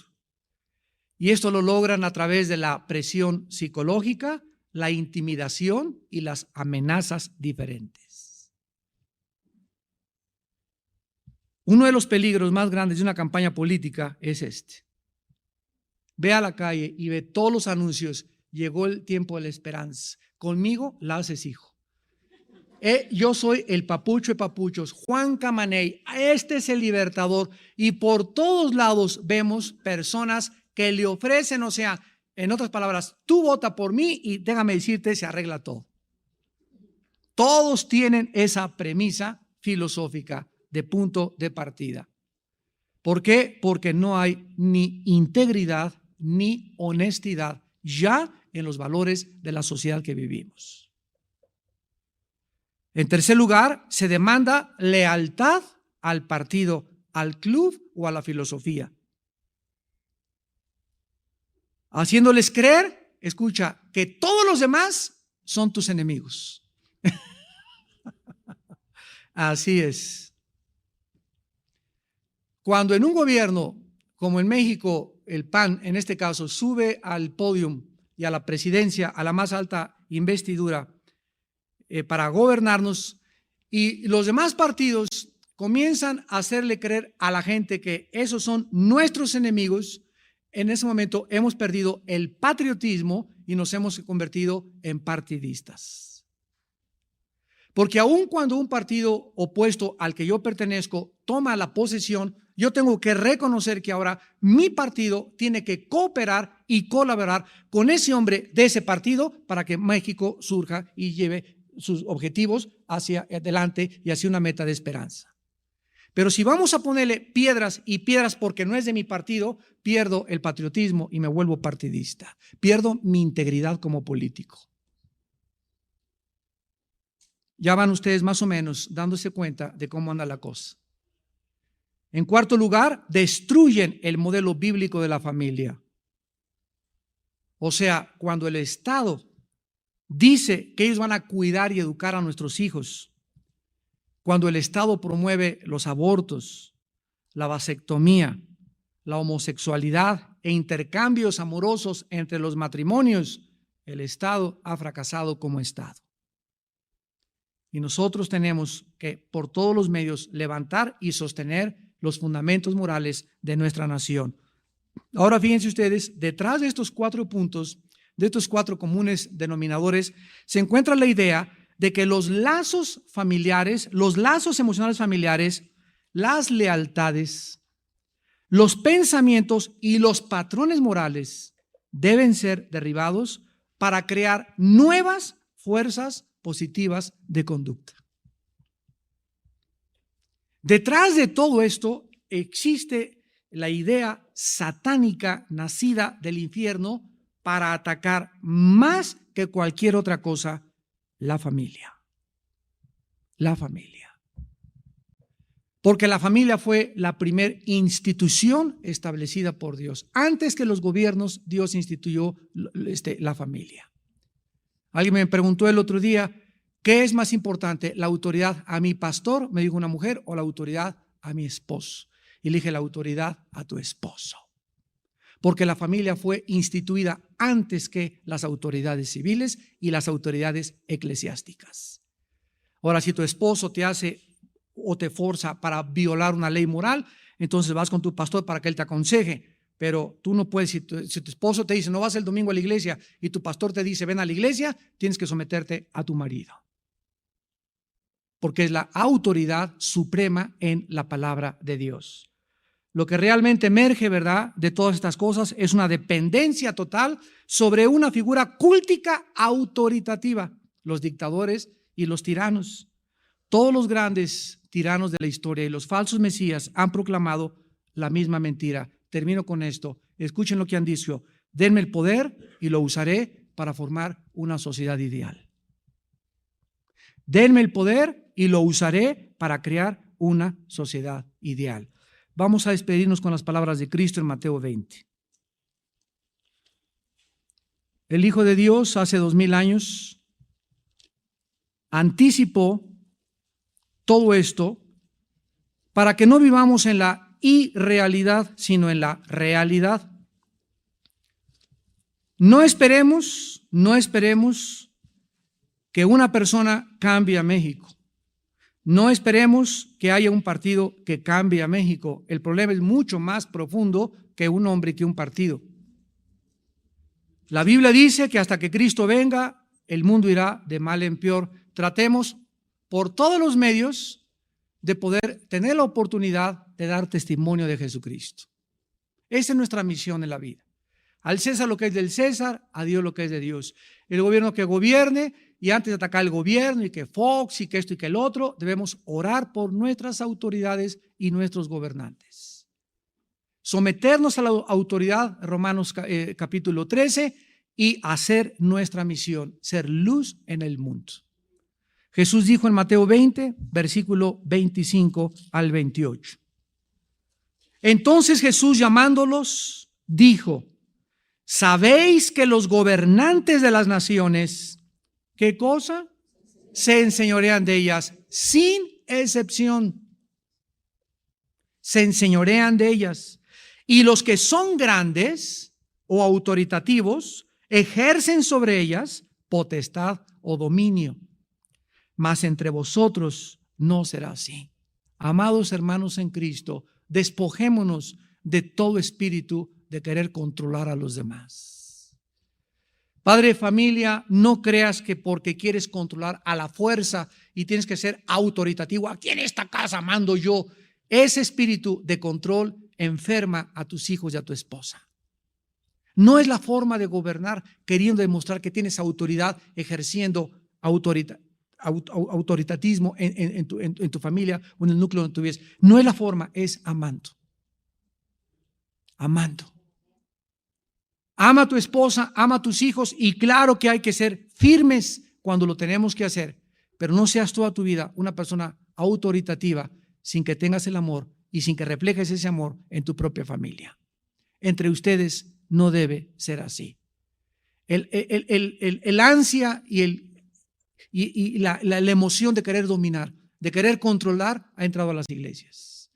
Y esto lo logran a través de la presión psicológica, la intimidación y las amenazas diferentes. Uno de los peligros más grandes de una campaña política es este. Ve a la calle y ve todos los anuncios: llegó el tiempo de la esperanza. Conmigo la haces hijo. Yo soy el papucho de papuchos, Juan Camaney, este es el libertador. Y por todos lados vemos personas que le ofrecen, o sea, en otras palabras, tú vota por mí y déjame decirte, se arregla todo. Todos tienen esa premisa filosófica de punto de partida. ¿Por qué? Porque no hay ni integridad ni honestidad ya en los valores de la sociedad que vivimos. En tercer lugar, se demanda lealtad al partido, al club o a la filosofía, haciéndoles creer, escucha, que todos los demás son tus enemigos. Así es. Cuando en un gobierno como en México, el PAN en este caso sube al podio y a la presidencia, a la más alta investidura, para gobernarnos, y los demás partidos comienzan a hacerle creer a la gente que esos son nuestros enemigos. En ese momento hemos perdido el patriotismo y nos hemos convertido en partidistas. Porque aun cuando un partido opuesto al que yo pertenezco toma la posesión, yo tengo que reconocer que ahora mi partido tiene que cooperar y colaborar con ese hombre de ese partido para que México surja y lleve sus objetivos hacia adelante y hacia una meta de esperanza. Pero si vamos a ponerle piedras y piedras porque no es de mi partido, pierdo el patriotismo y me vuelvo partidista. Pierdo mi integridad como político. Ya van ustedes más o menos dándose cuenta de cómo anda la cosa. En cuarto lugar, destruyen el modelo bíblico de la familia. O sea, cuando el Estado dice que ellos van a cuidar y educar a nuestros hijos, cuando el Estado promueve los abortos, la vasectomía, la homosexualidad e intercambios amorosos entre los matrimonios, el Estado ha fracasado como Estado. Y nosotros tenemos que por todos los medios levantar y sostener los fundamentos morales de nuestra nación. Ahora fíjense ustedes, detrás de estos 4 puntos, de estos 4 comunes denominadores, se encuentra la idea de que los lazos familiares, los lazos emocionales familiares, las lealtades, los pensamientos y los patrones morales deben ser derribados para crear nuevas fuerzas positivas de conducta. Detrás de todo esto existe la idea satánica nacida del infierno para atacar más que cualquier otra cosa la familia. La familia. Porque la familia fue la primera institución establecida por Dios. Antes que los gobiernos, Dios instituyó la familia. Alguien me preguntó el otro día, ¿qué es más importante? ¿La autoridad a mi pastor, me dijo una mujer, o la autoridad a mi esposo? Y le dije, la autoridad a tu esposo. Porque la familia fue instituida antes que las autoridades civiles y las autoridades eclesiásticas. Ahora, si tu esposo te hace o te forza para violar una ley moral, entonces vas con tu pastor para que él te aconseje. Pero tú no puedes, si tu esposo te dice no vas el domingo a la iglesia y tu pastor te dice ven a la iglesia, tienes que someterte a tu marido. Porque es la autoridad suprema en la palabra de Dios. Lo que realmente emerge, ¿verdad?, de todas estas cosas es una dependencia total sobre una figura cultica autoritativa, los dictadores y los tiranos. Todos los grandes tiranos de la historia y los falsos mesías han proclamado la misma mentira. Termino con esto. Escuchen lo que han dicho. Denme el poder y lo usaré para formar una sociedad ideal. Denme el poder y lo usaré para crear una sociedad ideal. Vamos a despedirnos con las palabras de Cristo en Mateo 20. El Hijo de Dios hace 2000 años anticipó todo esto para que no vivamos en la irrealidad, sino en la realidad. No esperemos que una persona cambie a México. No esperemos que haya un partido que cambie a México. El problema es mucho más profundo que un hombre y que un partido. La Biblia dice que hasta que Cristo venga, el mundo irá de mal en peor. Tratemos por todos los medios de poder tener la oportunidad de dar testimonio de Jesucristo. Esa es nuestra misión en la vida. Al César lo que es del César, a Dios lo que es de Dios. El gobierno que gobierne, y antes de atacar el gobierno y que Fox y que esto y que el otro, debemos orar por nuestras autoridades y nuestros gobernantes. Someternos a la autoridad, Romanos capítulo 13, y hacer nuestra misión, ser luz en el mundo. Jesús dijo en Mateo 20, versículo 25 al 28. Entonces Jesús llamándolos, dijo, ¿sabéis que los gobernantes de las naciones, qué cosa? Se enseñorean de ellas sin excepción. Se enseñorean de ellas. Y los que son grandes o autoritativos ejercen sobre ellas potestad o dominio. mas entre vosotros no será así. Amados hermanos en Cristo, despojémonos de todo espíritu de querer controlar a los demás. Padre de familia, no creas que porque quieres controlar a la fuerza y tienes que ser autoritativo, aquí en esta casa mando yo. Ese espíritu de control enferma a tus hijos y a tu esposa. No es la forma de gobernar queriendo demostrar que tienes autoridad, ejerciendo autoritatismo en tu familia o en el núcleo donde tú vives. No es la forma, es amando. Amando. Ama a tu esposa, ama a tus hijos, y claro que hay que ser firmes cuando lo tenemos que hacer, pero no seas toda tu vida una persona autoritativa sin que tengas el amor y sin que reflejes ese amor en tu propia familia. Entre ustedes no debe ser así. El ansia y la emoción de querer dominar, de querer controlar, ha entrado a las iglesias.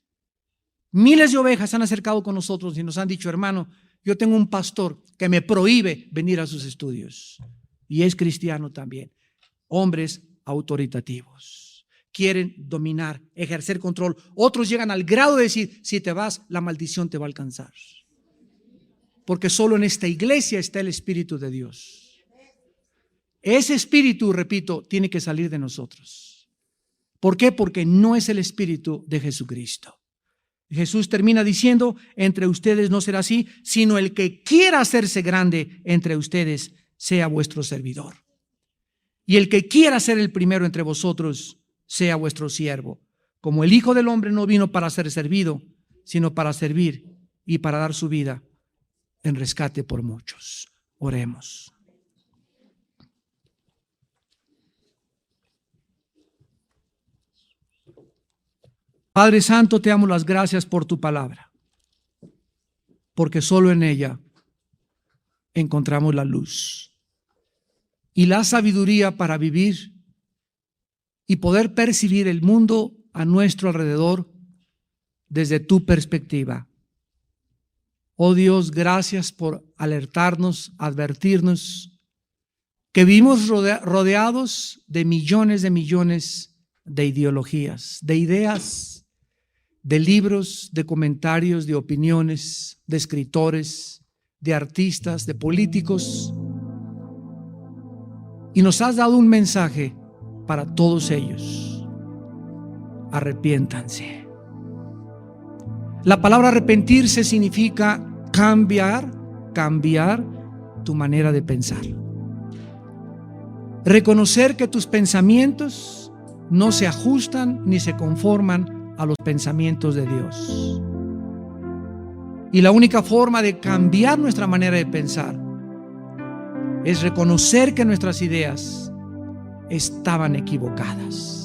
Miles de ovejas se han acercado con nosotros y nos han dicho: hermano, yo tengo un pastor que me prohíbe venir a sus estudios. Y es cristiano también. Hombres autoritativos. Quieren dominar, ejercer control. Otros llegan al grado de decir: si te vas, la maldición te va a alcanzar. Porque solo en esta iglesia está el Espíritu de Dios. Ese espíritu, repito, tiene que salir de nosotros. ¿Por qué? Porque no es el espíritu de Jesucristo. Jesús termina diciendo: entre ustedes no será así, sino el que quiera hacerse grande entre ustedes sea vuestro servidor. Y el que quiera ser el primero entre vosotros sea vuestro siervo. Como el Hijo del Hombre no vino para ser servido, sino para servir y para dar su vida en rescate por muchos. Oremos. Padre Santo, te damos las gracias por tu palabra, porque solo en ella encontramos la luz y la sabiduría para vivir y poder percibir el mundo a nuestro alrededor desde tu perspectiva. Oh Dios, gracias por alertarnos, advertirnos que vivimos rodeados de millones de ideologías, de ideas, de libros, de comentarios, de opiniones, de escritores, de artistas, de políticos. Y nos has dado un mensaje para todos ellos: arrepiéntanse. La palabra arrepentirse significa cambiar tu manera de pensar. Reconocer que tus pensamientos no se ajustan ni se conforman a los pensamientos de Dios. Y la única forma de cambiar nuestra manera de pensar es reconocer que nuestras ideas estaban equivocadas.